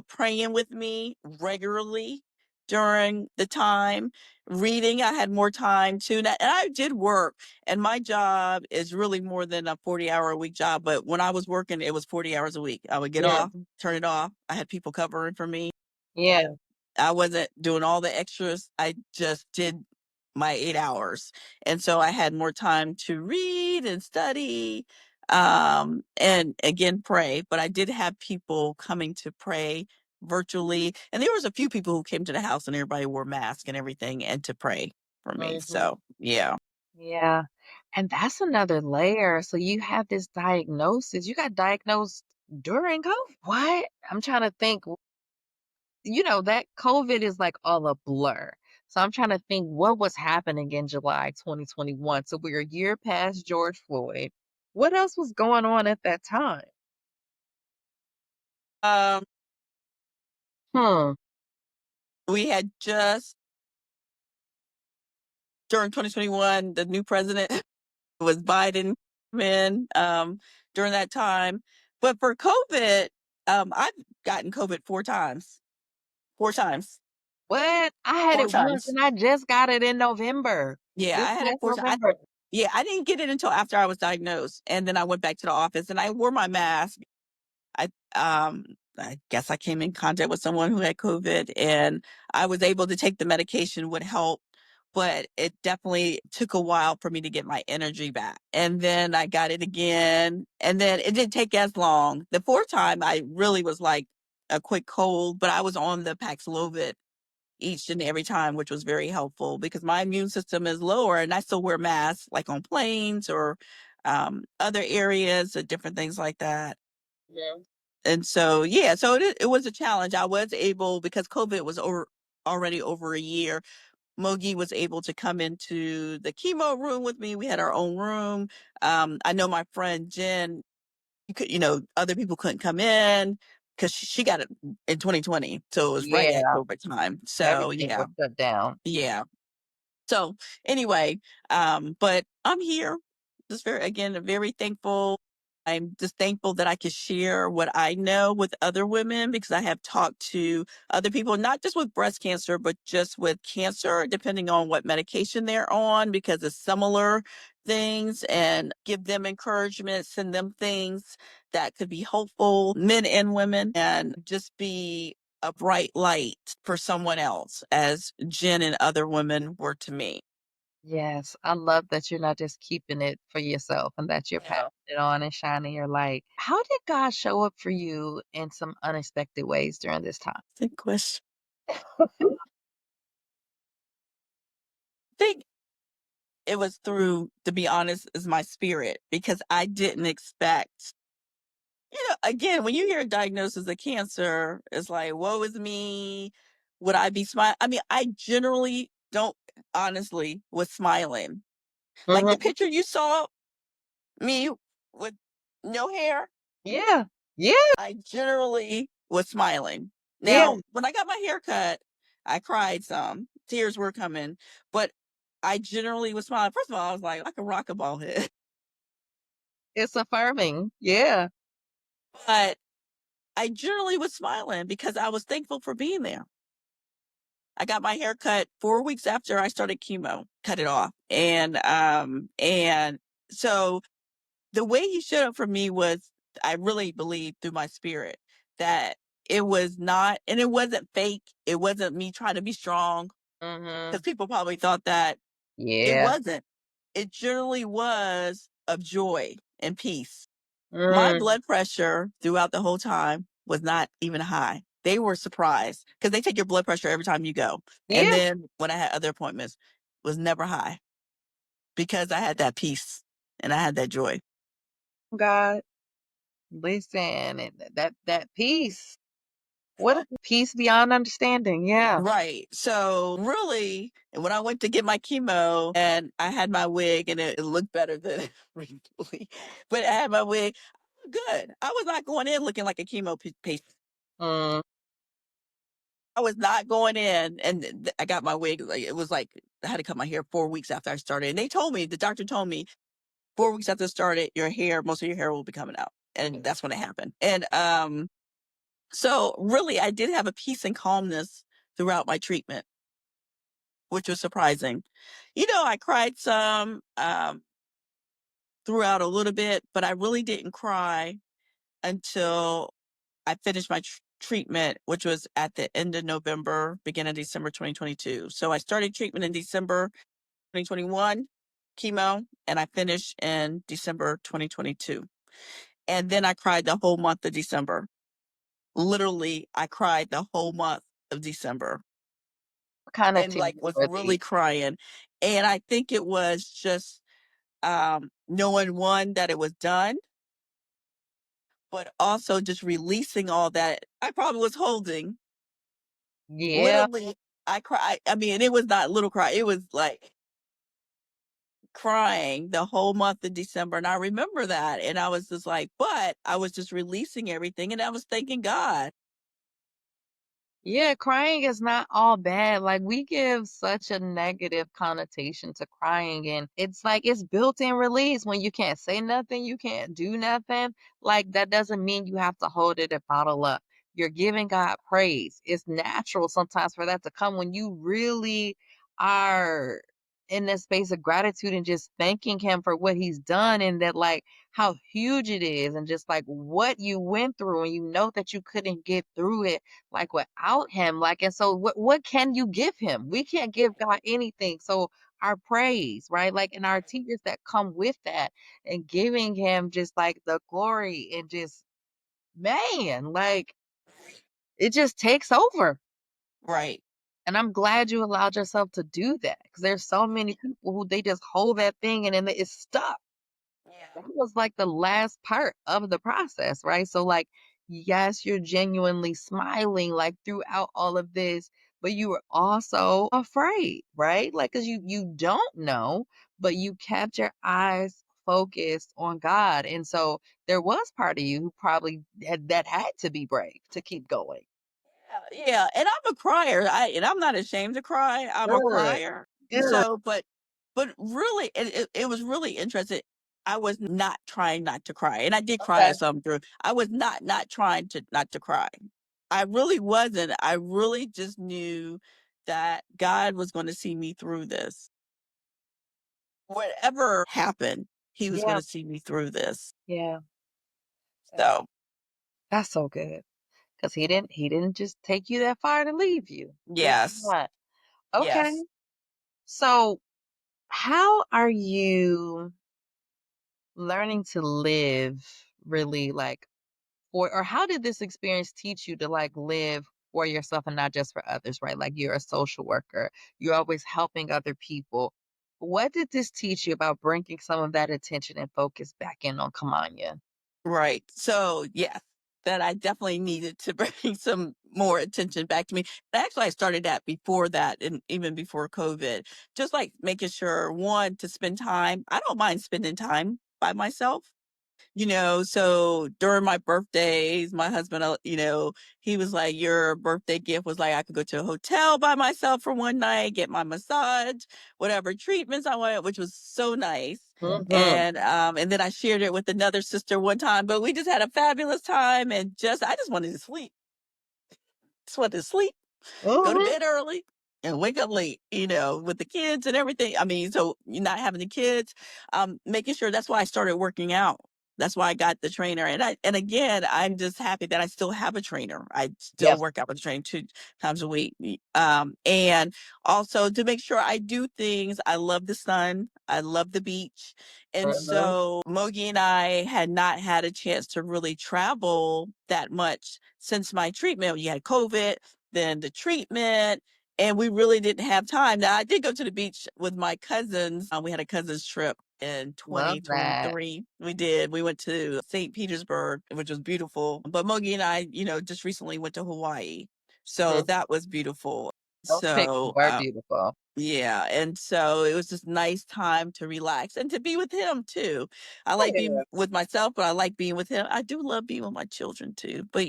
praying with me regularly during the time. Reading, I had more time too. And I did work, and my job is really more than a 40-hour a week job. But when I was working, it was 40 hours a week. I would get Yeah. off, turn it off. I had people covering for me. Yeah. I wasn't doing all the extras. I just did my 8 hours. And so I had more time to read and study, and again, pray. But I did have people coming to pray virtually. And there was a few people who came to the house and everybody wore masks and everything and to pray for me. Mhm. So yeah. Yeah. And that's another layer. So you have this diagnosis. You got diagnosed during COVID. What? I'm trying to think. That COVID is like all a blur. So I'm trying to think what was happening in July 2021. So we're a year past George Floyd. What else was going on at that time? Um, Hmm. we had just during 2021, the new president was Biden in during that time. But for COVID, I've gotten COVID 4 times. 4 times. What? I had Four it once times. and I just got it in November. Yeah, This I had it past 4 times. November. Yeah, I didn't get it until after I was diagnosed, and then I went back to the office and I wore my mask. I um I guess I came in contact with someone who had COVID, and I was able to take the medication would help, but it definitely took a while for me to get my energy back. And then I got it again, and then it didn't take as long. The fourth time I really was like a quick cold, but I was on the Paxlovid each and every time, which was very helpful because my immune system is lower and I still wear masks like on planes or other areas and different things like that. Yeah. And so, yeah, so it was a challenge. I was able, because COVID was already over a year, Mogi was able to come into the chemo room with me. We had our own room. I know my friend Jen, other people couldn't come in because she got it in 2020. So it was right at Yeah. COVID time. So, Everything yeah, was shut down. yeah. So anyway, but I'm here. Just again, very thankful. I'm just thankful that I could share what I know with other women because I have talked to other people, not just with breast cancer, but just with cancer, depending on what medication they're on, because it's similar things, and give them encouragement, send them things that could be hopeful, men and women, and just be a bright light for someone else as Jen and other women were to me. Yes, I love that you're not just keeping it for yourself and that you're passing Yeah. it on and shining your light. How did God show up for you in some unexpected ways during this time? Good question. I think it was through, to be honest, is my spirit because I didn't expect, again, when you hear a diagnosis of cancer, it's like, woe is me. Would I be smiling? I mean, I generally don't, honestly, was smiling. Like the Mhm. picture you saw me with no hair, Yeah. Yeah. I generally was smiling. Yeah. Now, when I got my hair cut, I cried some. Tears were coming, but I generally was smiling. First of all, I was like a rock ball head. It's affirming. Yeah. But I generally was smiling because I was thankful for being there. I got my hair cut 4 weeks after I started chemo, cut it off. And so The way he showed up for me was, I really believe through my spirit that it was not, and it wasn't fake. It wasn't me trying to be strong, because Mhm. people probably thought that. It Yeah. wasn't. It generally was of joy and peace. My Mm. blood pressure throughout the whole time was not even high. They were surprised because they take your blood pressure every time you go. And Yeah, then when I had other appointments, was never high because I had that peace and I had that joy. God. Listen, and that peace. What a peace beyond understanding. Yeah. Right. So really, and when I went to get my chemo and I had my wig and it looked better than originally, but I had my wig, good. I was not going in looking like a chemo patient. Mm. I was not going in, and I got my wig. Like, it was like I had to cut my hair 4 weeks after I started, and they told me, the doctor told me, 4 weeks after I started, your hair, most of your hair will be coming out, and that's when it happened. And so really, I did have a peace and calmness throughout my treatment, which was surprising. I cried some throughout a little bit, but I really didn't cry until I finished my treatment, which was at the end of November, beginning of December 2022. So I started treatment in December 2021, chemo, and I finished in December 2022. And then I cried the whole month of December. Literally, I cried the whole month of December What kind of and tears like was were really these? crying. And I think it was just knowing, one, that it was done, but also just releasing all that I probably was holding. Yeah. Literally, I cried. I mean, and it was not little cry. It was like crying the whole month of December. And I remember that. And I was just like, but I was just releasing everything and I was thanking God. Yeah, crying is not all bad. Like we give such a negative connotation to crying and it's like it's built-in release when you can't say nothing, you can't do nothing. Like that doesn't mean you have to hold it and bottle up. You're giving God praise. It's natural sometimes for that to come when you really are in this space of gratitude and just thanking him for what he's done and that like how huge it is and just like what you went through and you know that you couldn't get through it like without him. Like, and so what can you give him? We can't give God anything. So our praise, right? Like, and our tears that come with that and giving him just like the glory and just man, like it just takes over. Right. And I'm glad you allowed yourself to do that because there's so many people who they just hold that thing and then it's stuck. That Yeah. was like the last part of the process, right? So like, yes, you're genuinely smiling like throughout all of this, but you were also afraid, right? Like, cause you don't know, but you kept your eyes focused on God. And so there was part of you who probably had to be brave to keep going. Yeah. And I'm a crier. And I'm not ashamed to cry. I'm a Good. crier. Good. So, but really, it was really interesting. I was not trying not to cry, and I did cry Okay. at some through. I was not trying to not to cry. I really wasn't. I really just knew that God was going to see me through this. Whatever happened, He was going Yeah. to see me through this. Yeah. Yeah. So, That's so good. Cause he didn't just take you that far to leave you. Good yes, God. Okay. yes. So, how are you learning to live really like or how did this experience teach you to like live for yourself and not just for others, right? Like you're a social worker, you're always helping other people. What did this teach you about bringing some of that attention and focus back in on Kamanya? Right. So, yes, that I definitely needed to bring some more attention back to me. Actually, I started that before that and even before COVID, just like making sure, one, to spend time. I don't mind spending time by myself. So during my birthdays, my husband, he was like, your birthday gift was like, I could go to a hotel by myself for one night, get my massage, whatever treatments I wanted, which was so nice. Mm-hmm. And then I shared it with another sister one time, but we just had a fabulous time and I just wanted to sleep. Just wanted to sleep, go to Mm-hmm. bed early. and wake up late, with the kids and everything. I mean, so you're not having the kids, making sure that's why I started working out. That's why I got the trainer. And again, I'm just happy that I still have a trainer. I still Yep. work out with a trainer 2 times a week. And also to make sure I do things. I love the sun. I love the beach. And Mhm. so Mogi and I had not had a chance to really travel that much since my treatment. You had COVID, then the treatment, and we really didn't have time. Now, I did go to the beach with my cousins. We had a cousins trip in Love that. 2023. We did. We went to St. Petersburg, which was beautiful. But Mogi and I, just recently went to Hawaii. So Mhm. that was beautiful. Those pictures So, were beautiful. yeah, and so it was just nice time to relax and to be with him too. I like being Yeah. with myself, but I like being with him. I do love being with my children too, but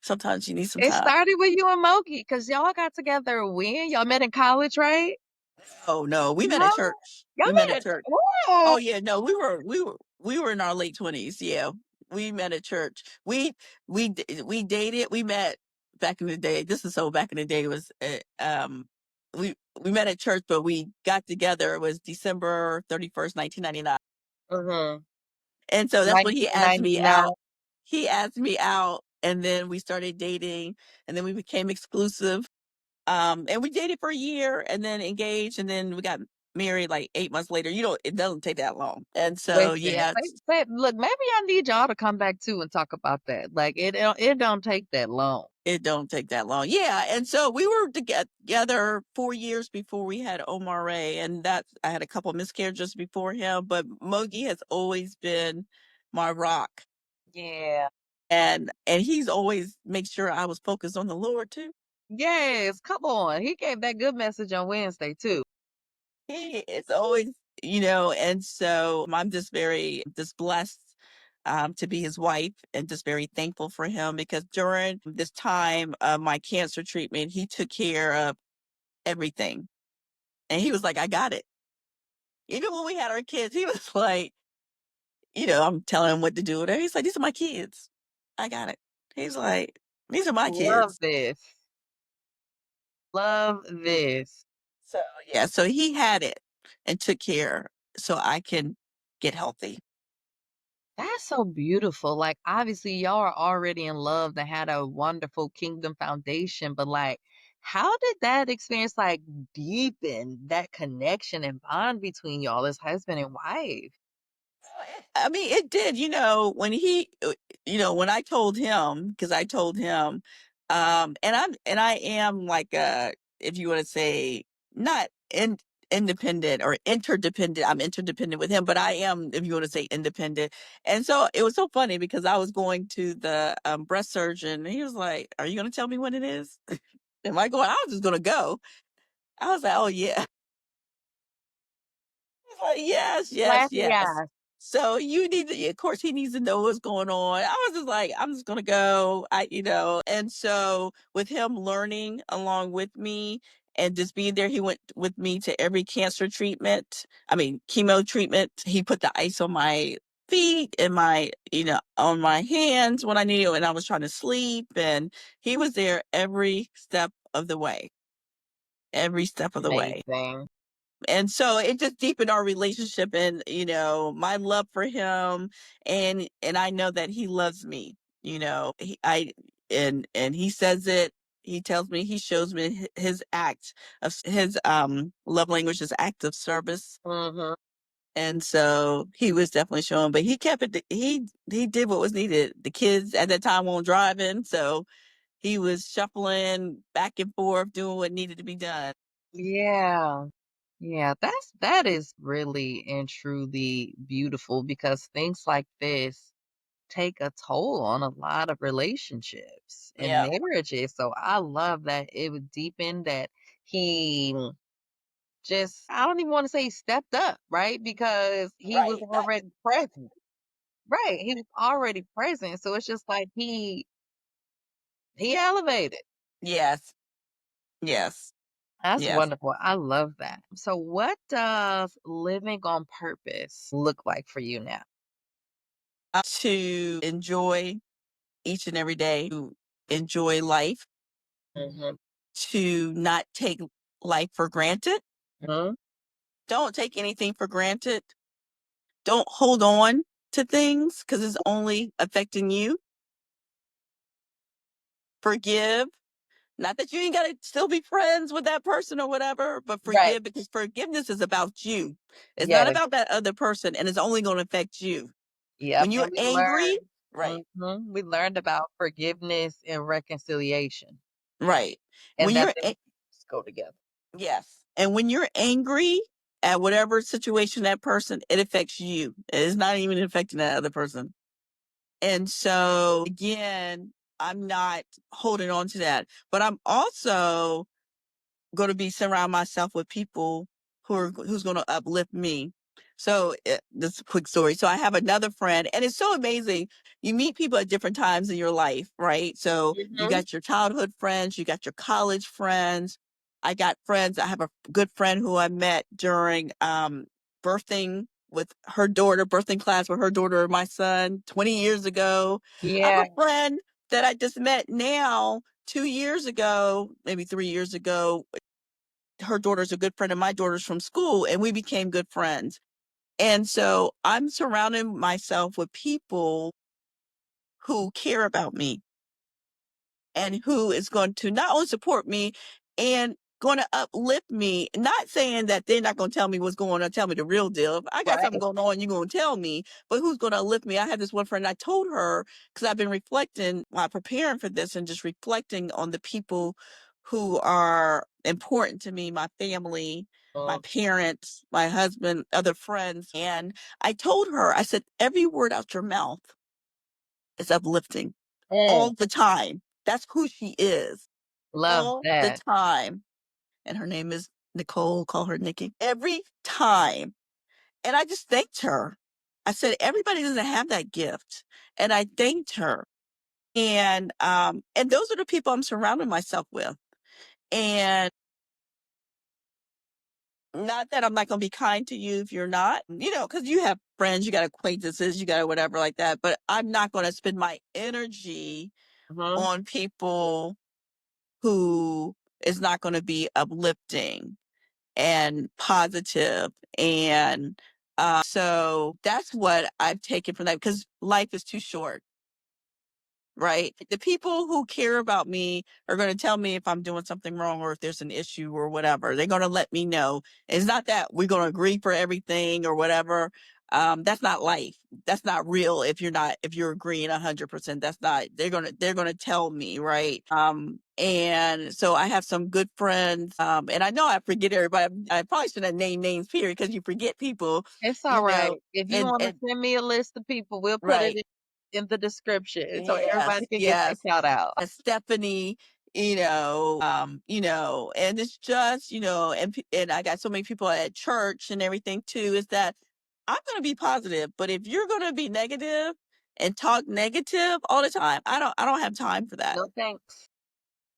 sometimes you need some It time. started with you and Moki because y'all got together when? Y'all met in college, right? Oh no, we met No? at church. Y'all We met met at at church. Oh Whoa! yeah, no, we were in our late 20s. Yeah. We met at church. We dated. We met back in the day. This is so back in the day. It was we met at church, but we got together. It was December 31st, 1999. Mhm. And so that's when he asked me 1999. out. He asked me out, and then we started dating, and then we became exclusive. And we dated for a year and then engaged, and then we got married like 8 months later. It doesn't take that long. And so Listen, yeah, look, maybe I need y'all to come back too and talk about that. Like it don't take that long. it don't take that long. Yeah. And so we were together 4 years before we had Omar, and that I had a couple miscarriages before him, but Mogi has always been my rock. Yeah. And he's always make sure I was focused on the Lord too. Yes, come on. He gave that good message on Wednesday too. He is always, and so I'm just very just blessed to be his wife and just very thankful for him because during this time of my cancer treatment, he took care of everything. And he was like, I got it. Even when we had our kids, he was like, I'm telling him what to do. He's like, these are my kids. I got it. He's like, these are my Love kids. this. Love this. So, yeah, so he had it and took care so I can get healthy. That's so beautiful. Like, obviously, y'all are already in love and had a wonderful kingdom foundation, but like, how did that experience like deepen that connection and bond between y'all as husband and wife? I mean, it did, when I told him, because I told him, and I am like, if you want to say, not independent or interdependent. I'm interdependent with him, but I am, if you want to say, independent. And so it was so funny because I was going to the breast surgeon, and he was like, "Are you going to tell me when it is?" Am I going? I was just going to go. I was like, "Oh yeah." He's like, yes, yes, Classy yes. eyes. So you need to, of course, he needs to know what's going on. I was just like, I'm just gonna go. And so with him learning along with me and just being there, he went with me to every cancer treatment. I mean, chemo treatment. He put the ice on my feet and on my hands when I needed, and I was trying to sleep. And he was there every step of the way. Every step of the way. Amazing. And so it just deepened our relationship and my love for him, and I know that he loves me. He I and he says it. He tells me, he shows me his act of his love language is act of service. Hmm. And so he was definitely showing, but he kept it. He did what was needed. The kids at that time weren't driving, so he was shuffling back and forth, doing what needed to be done. Yeah. Yeah, that is really and truly beautiful because things like this take a toll on a lot of relationships and Yeah, marriages. So I love that it would deepen that he just I don't even want to say he stepped up, right? Because he was right. already present. Right. He was already present. So it's just like he elevated. Yes. Yes. That's Yes. wonderful. I love that. So what does living on purpose look like for you now? To enjoy each and every day, to enjoy life, Mhm. to not take life for granted. Mhm. Don't take anything for granted. Don't hold on to things because it's only affecting you. Forgive. Not that you ain't got to still be friends with that person or whatever, but Right. forgive because forgiveness is about you. It's not Yes. about that other person and it's only going to affect you. Yep, When you're and we angry, right, we learned about forgiveness and reconciliation, right. When and that you're, them go together. yes. And when you're angry at whatever situation that person, it affects you. It's not even affecting that other person. And so again, I'm not holding on to that, but I'm also going to be surround myself with people who's going to uplift me. So this is a quick story. So I have another friend, and it's so amazing. You meet people at different times in your life, right? So you Mhm. got your childhood friends, you got your college friends. I got friends. I have a good friend who I met during birthing with her daughter, birthing class with her daughter and my son 20 years ago. I have Yeah, a friend that I just met now 2 years ago, maybe 3 years ago. Her daughter's a good friend of my daughter's from school, and we became good friends. And so I'm surrounding myself with people who care about me and who is going to not only support me and going to uplift me. Not saying that they're not going to tell me what's going on, tell me the real deal. If I got something right. going on, you're going to tell me, but who's going to uplift me? I had this one friend, I told her, because I've been reflecting while preparing for this and just reflecting on the people who are important to me, my family, my Mm, parents, my husband, other friends. And I told her, I said, every word out your mouth is uplifting mm, all the time. That's who she is love all the that. time. And her name is Nicole, call her Nikki, every time. And I just thanked her. I said, everybody doesn't have that gift. And I thanked her. And those are the people I'm surrounding myself with. And not that I'm not going to be kind to you if you're not, because you have friends, you got acquaintances, you got whatever like that. But I'm not going to spend my energy Mhm. on people who is not going to be uplifting and positive. And so that's what I've taken from that because life is too short. Right. The people who care about me are going to tell me if I'm doing something wrong or if there's an issue or whatever. They're going to let me know. It's not that we're going to agree for everything or whatever. That's not life. That's not real. If you're agreeing 100%, that's not, they're going to tell me. Right. And so I have some good friends. And I know I forget everybody. I probably shouldn't have named names, period, because you forget people, It's you know, alright. If you wanna and send me a list of people, we'll put it right. in the description so Yes, everybody can get their yes. shout out. Stephanie, and it's just, and I got so many people at church and everything too, is that I'm going to be positive, but if you're going to be negative and talk negative all the time, I don't have time for that. No thanks.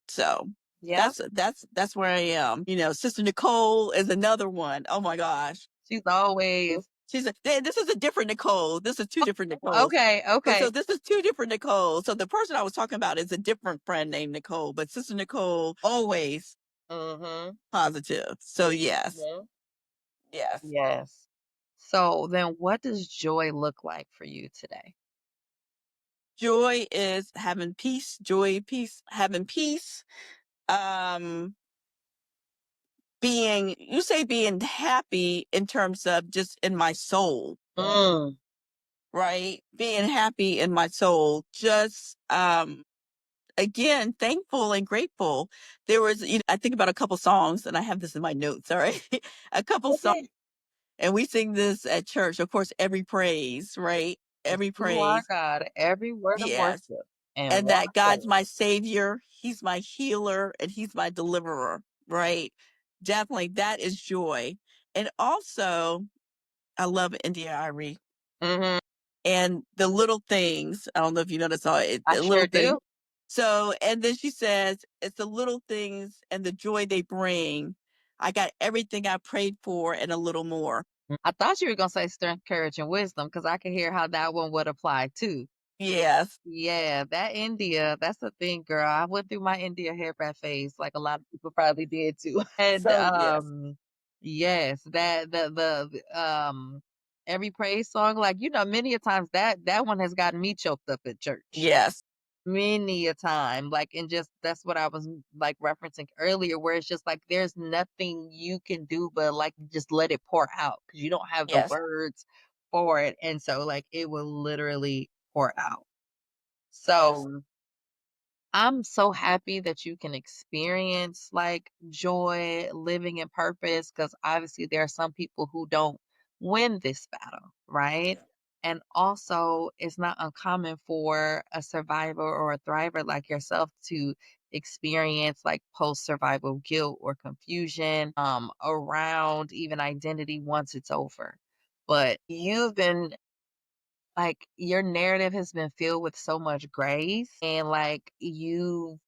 So Yep. that's where I am. Sister Nicole is another one. Oh my gosh. She's always This is a different Nicole. This is two different Nicoles. okay, So okay. this is two different Nicoles. So the person I was talking about is a different friend named Nicole, but Sister Nicole always Mhm. positive. So yes, Mhm. yes. Yes. So then what does joy look like for you today? Joy is having peace. Joy, peace, having peace. Um, being happy in terms of just in my soul, Mm. right? Being happy in my soul. Just again, thankful and grateful. There was, I think about a couple songs, and I have this in my notes. All right, a couple songs, Okay. and we sing this at church. Of course, every praise, right? It's Every you our praise, God, every word of yes, worship and and wanna that God's say my savior. He's my healer, and He's my deliverer. Right? Definitely, that is joy. And also, I love India Ari mhm. and the little things. I don't know if you noticed all it, I the little sure things. do. So, and then she says, it's the little things and the joy they bring. I got everything I prayed for and a little more. I thought you were gonna say strength, courage, and wisdom because I can hear how that one would apply too. Yes. Yeah, that India, that's the thing, girl. I went through my India hairband phase like a lot of people probably did too. And So, yes. yes, that every praise song, like, many a times that one has gotten me choked up at church. Yes. Many a time. Like, and just that's what I was like referencing earlier, where it's just like there's nothing you can do but like just let it pour out because you don't have the Yes. words for it. And so like it will literally pour out. Yes. So I'm so happy that you can experience like joy, living in purpose, because obviously there are some people who don't win this battle, right? And also, it's not uncommon for a survivor or a thriver like yourself to experience like post survival guilt or confusion around even identity once it's over. But you've been like, your narrative has been filled with so much grace, and like you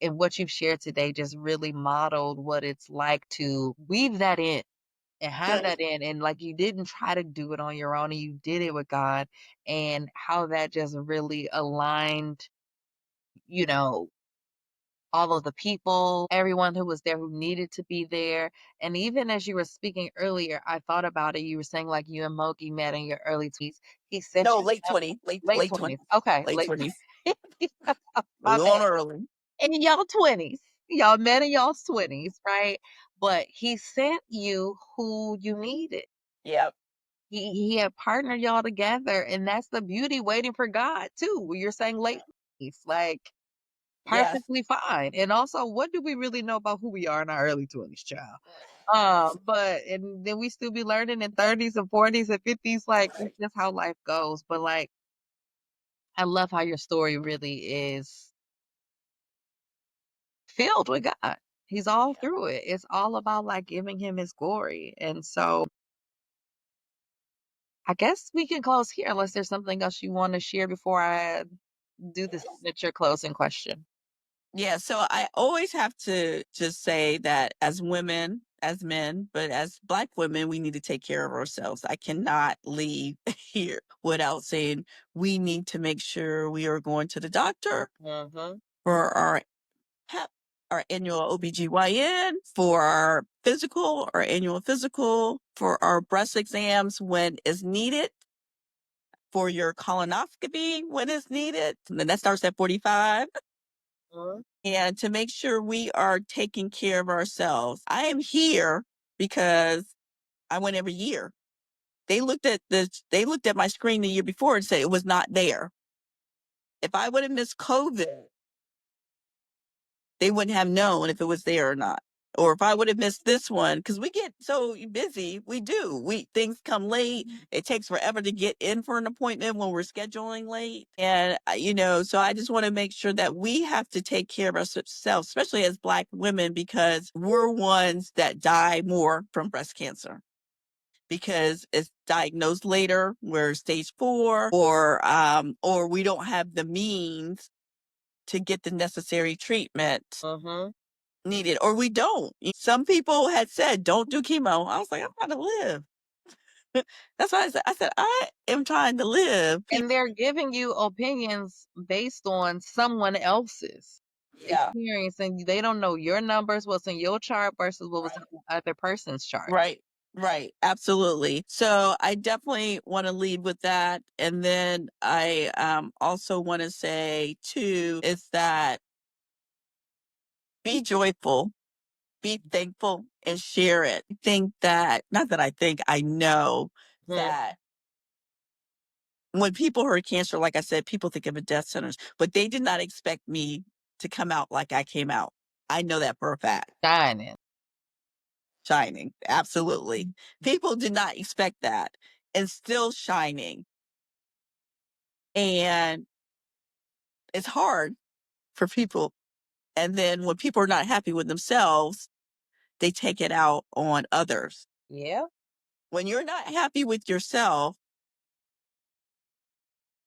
and what you've shared today just really modeled what it's like to weave that in and have Good. that in, and like you didn't try to do it on your own and you did it with God, and how that just really aligned, you know, all of the people, everyone who was there who needed to be there. And even as you were speaking earlier, I thought about it. You were saying like you and Mogi met in your early 20s. He set No, you late up 20, late late 20s. 20, Okay, late late 20s. 20s. A My little bad. early. In y'all 20s. Y'all met in y'all's 20s, right? But he sent you who you needed. Yep. He had partnered y'all together, and that's the beauty waiting for God too. Where you're saying late 20s, like Yes. perfectly fine. And also, what do we really know about who we are in our early 20s, child? But and then we still be learning in 30s and 40s and 50s, like it's Right. just how life goes. But like I love how your story really is filled with God. He's all Yeah. through it. It's all about like giving him his glory. And so I guess we can close here unless there's something else you want to share before I do the Yes. signature closing question. Yeah, so I always have to just say that as women, as men, but as Black women, we need to take care of ourselves. I cannot leave here without saying we need to make sure we are going to the doctor Mm-hmm. for our PEP, our annual OBGYN, for our annual physical, for our breast exams when is needed, for your colonoscopy when it's needed. And then that starts at 45. And to make sure we are taking care of ourselves. I am here because I went every year. They looked at my screen the year before and said it was not there. If I would have missed COVID, they wouldn't have known if it was there or not. Or if I would have missed this one, because we get so busy, we do. Things come late. It takes forever to get in for an appointment when we're scheduling late. And so I just want to make sure that we have to take care of ourselves, especially as Black women, because we're ones that die more from breast cancer because it's diagnosed later, we're stage 4, or we don't have the means to get the necessary treatment Mm-hmm. needed, or we don't. Some people had said, "Don't do chemo." I was like, "I'm trying to live." That's why I said, "I am trying to live." And they're giving you opinions based on someone else's Yeah. experience, and they don't know your numbers, what's in your chart versus what was in Right. the other person's chart. Right. Right. Absolutely. So I definitely want to lead with that. And then I also want to say too is that be joyful, be thankful, and share it. Think that, not that I think, I know Mhm. that when people heard cancer, like I said, people think of a death sentence, but they did not expect me to come out like I came out. I know that for a fact. Shining. Shining. Absolutely. People did not expect that and still shining. And it's hard for people. And then when people are not happy with themselves, they take it out on others. Yeah. When you're not happy with yourself,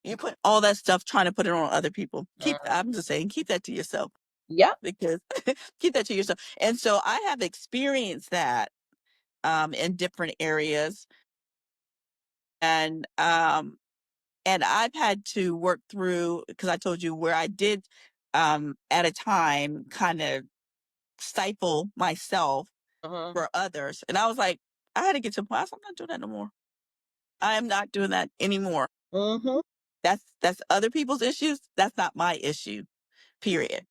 you put all that stuff trying to put it on other people. Mhm. I'm just saying, keep that to yourself Yep. because keep that to yourself. And so I have experienced that in different areas. And And I've had to work through, because I told you where I did at a time kind of stifle myself Mhm. for others. And I was like, I had to get to a point. I was like, I'm not doing that no more. I am not doing that anymore. Mhm. That's other people's issues. That's not my issue. Period.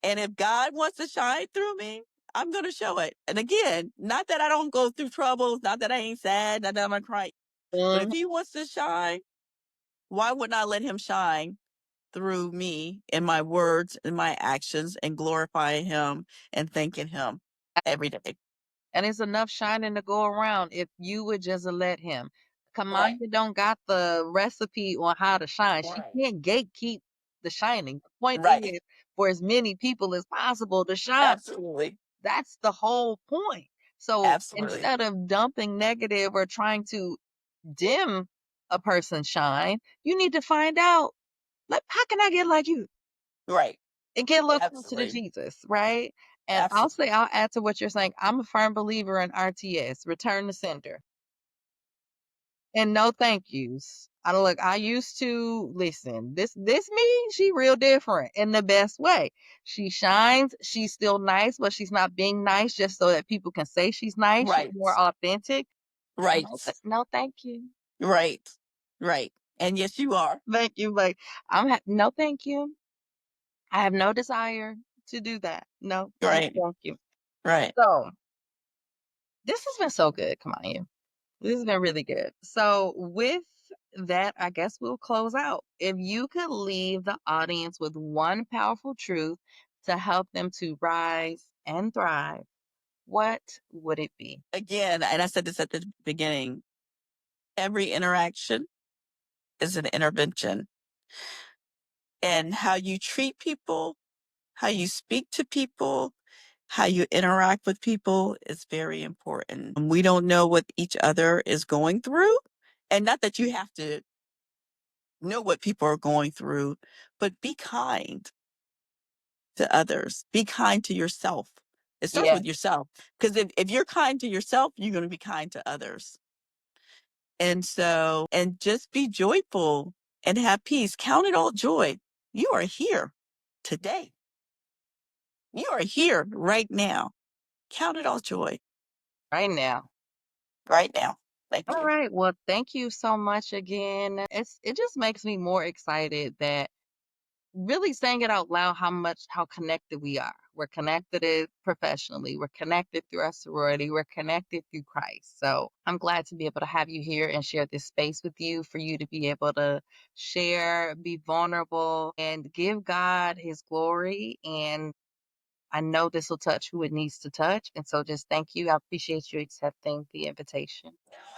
And if God wants to shine through me, I'm going to show it. And again, not that I don't go through troubles, not that I ain't sad, not that I'm not crying, but if Mhm. He wants to shine, why wouldn't I let Him shine through me in my words and my actions and glorifying Him and thanking Him every day? And it's enough shining to go around if you would just let him. Right. Kamanya don't got the recipe on how to shine. She Right. can't gatekeep the shining. The point Right. is for as many people as possible to shine. Absolutely. That's the whole point. So Absolutely. instead of dumping negative or trying to dim a person's shine, you need to find out, like, how can I get like you Right. and get a little closer to Absolutely. Jesus, right? And Absolutely. I'll add to what you're saying. I'm a firm believer in RTS, return to sender, and no thank yous. I used to listen. This me, she real different in the best way. She shines. She's still nice, but she's not being nice just so that people can say she's nice. She's Right. more authentic. Right. No, thank you. Right. Right. And yes, you are. Thank you. Like no, thank you. I have no desire to do that. No, no, Right. thank you. Right. So this has been so good. Come on, you. This has been really good. So, with that, I guess we'll close out. If you could leave the audience with one powerful truth to help them to rise and thrive, what would it be? Again, and I said this at the beginning, every interaction is an intervention. And how you treat people, how you speak to people, how you interact with people is very important. We don't know what each other is going through. And not that you have to know what people are going through, but be kind to others. Be kind to yourself. It starts Yeah, with yourself. Because if you're kind to yourself, you're going to be kind to others. And so, and just be joyful and have peace. Count it all joy. You are here today. You are here right now. Count it all joy right now. right now. Thank All you. right. Well, thank you so much again. It just makes me more excited that really saying it out loud how connected we are. We're connected professionally. We're connected through our sorority. We're connected through Christ. So I'm glad to be able to have you here and share this space with you for you to be able to share, be vulnerable, and give God his glory. And I know this will touch who it needs to touch. And so just thank you. I appreciate you accepting the invitation.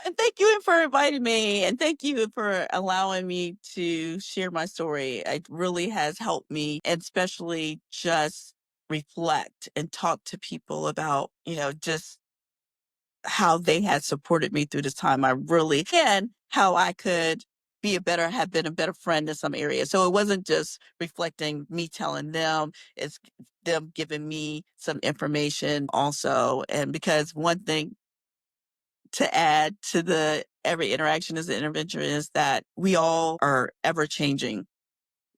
And thank you for inviting me. And thank you for allowing me to share my story. It really has helped me, and especially just reflect and talk to people about, just how they had supported me through this time. I really, and how I could have been a better friend in some areas. So it wasn't just reflecting me telling them, it's them giving me some information also. And because one thing to add to the every interaction as an intervention is that we all are ever changing,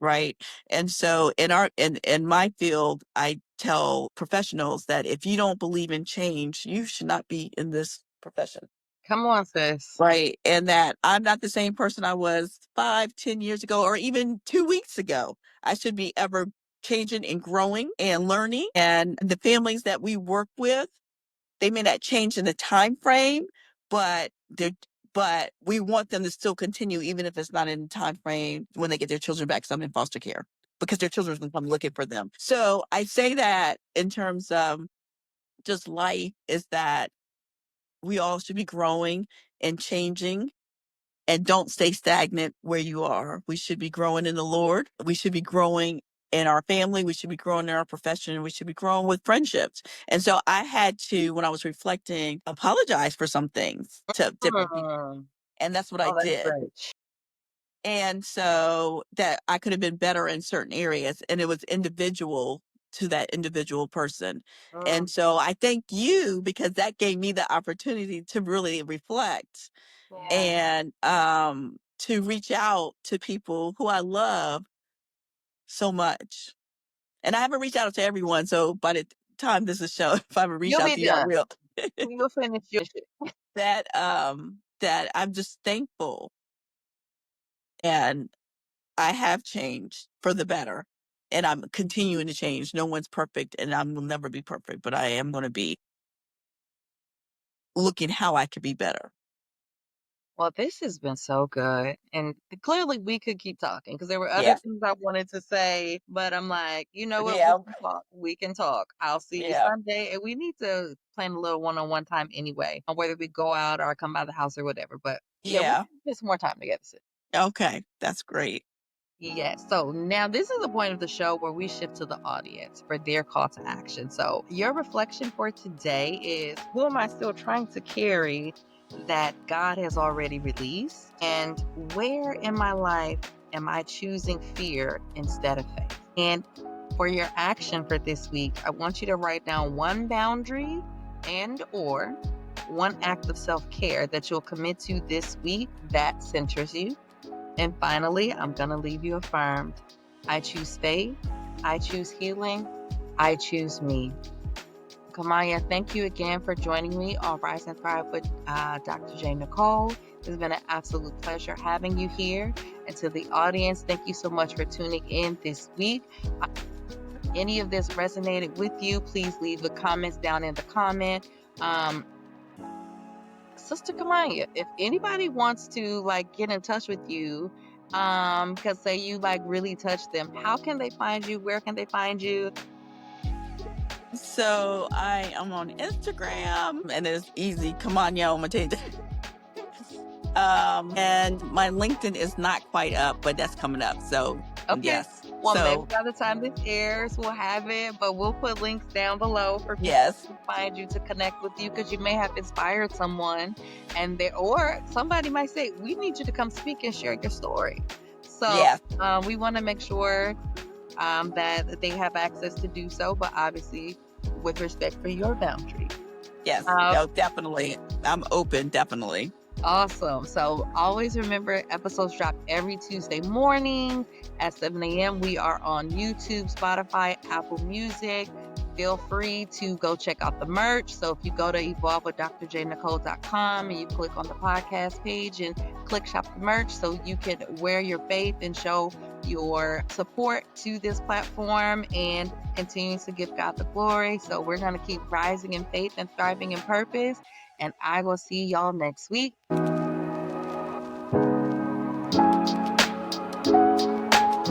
right? And so in my field, I tell professionals that if you don't believe in change, you should not be in this profession. Come on, sis. Right. And that I'm not the same person I was 5, 10 years ago, or even 2 weeks ago. I should be ever changing and growing and learning. And the families that we work with, they may not change in the time frame, but we want them to still continue, even if it's not in the time frame when they get their children back, some in foster care, because their children's gonna come looking for them. So I say that in terms of just life, is that we all should be growing and changing, and don't stay stagnant where you are. We should be growing in the Lord. We should be growing in our family. We should be growing in our profession. We should be growing with friendships. And so I had to, when I was reflecting, apologize for some things to different people. Mm. And that's what I Oh, that's did. great. And so that I could have been better in certain areas. And it was individual to that individual person. Mm, And so I thank you, because that gave me the opportunity to really reflect yeah. and to reach out to people who I love so much. And I haven't reached out to everyone, so by the time this is shown, if I haven't reached You'll out be to you, I done. will. You'll finish your shit. That I'm just thankful, and I have changed for the better, and I'm continuing to change. No one's perfect, and I will never be perfect, but I am gonna be looking how I could be better. Well, this has been so good. And clearly we could keep talking because there were other Yeah. things I wanted to say, but I'm like, you know what? We Yeah. can talk. We can talk. I'll see you Yeah. Sunday. And we need to plan a little one-on-one time anyway, on whether we go out or I come by the house or whatever. But yeah, we Yeah. can get some more time together. Okay. That's great. Yes. So now this is the point of the show where we shift to the audience for their call to action. So your reflection for today is, who am I still trying to carry that God has already released? And where in my life am I choosing fear instead of faith? And for your action for this week, I want you to write down one boundary and or one act of self-care that you'll commit to this week that centers you. And finally, I'm going to leave you affirmed. I choose faith. I choose healing. I choose me. Kamanya, thank you again for joining me on Rise and Thrive with Dr. J. Nicole. It's been an absolute pleasure having you here. And to the audience, thank you so much for tuning in this week. If any of this resonated with you, please leave the comments down in the comment. Sister Kamaya, if anybody wants to like get in touch with you, because say you like really touch them, how can they find you? Where can they find you? So I am on Instagram, and it's easy. Kamonya Omatete. And my LinkedIn is not quite up, but that's coming up. So Okay. yes. Well, maybe So by the time this airs, we'll have it, but we'll put links down below for people yes. to find you to connect with you because you may have inspired someone and they or somebody might say, we need you to come speak and share your story. So Yes. we want to make sure that they have access to do so, but obviously with respect for your boundary. Yes. Uh, No, definitely. I'm open, definitely. Awesome. So always remember episodes drop every Tuesday morning at 7 a.m. We are on YouTube, Spotify, Apple Music. Feel free to go check out the merch. So if you go to evolvewithdrjnicole.com and you click on the podcast page and click shop the merch so you can wear your faith and show your support to this platform and continue to give God the glory. So we're going to keep rising in faith and thriving in purpose. And I will see y'all next week.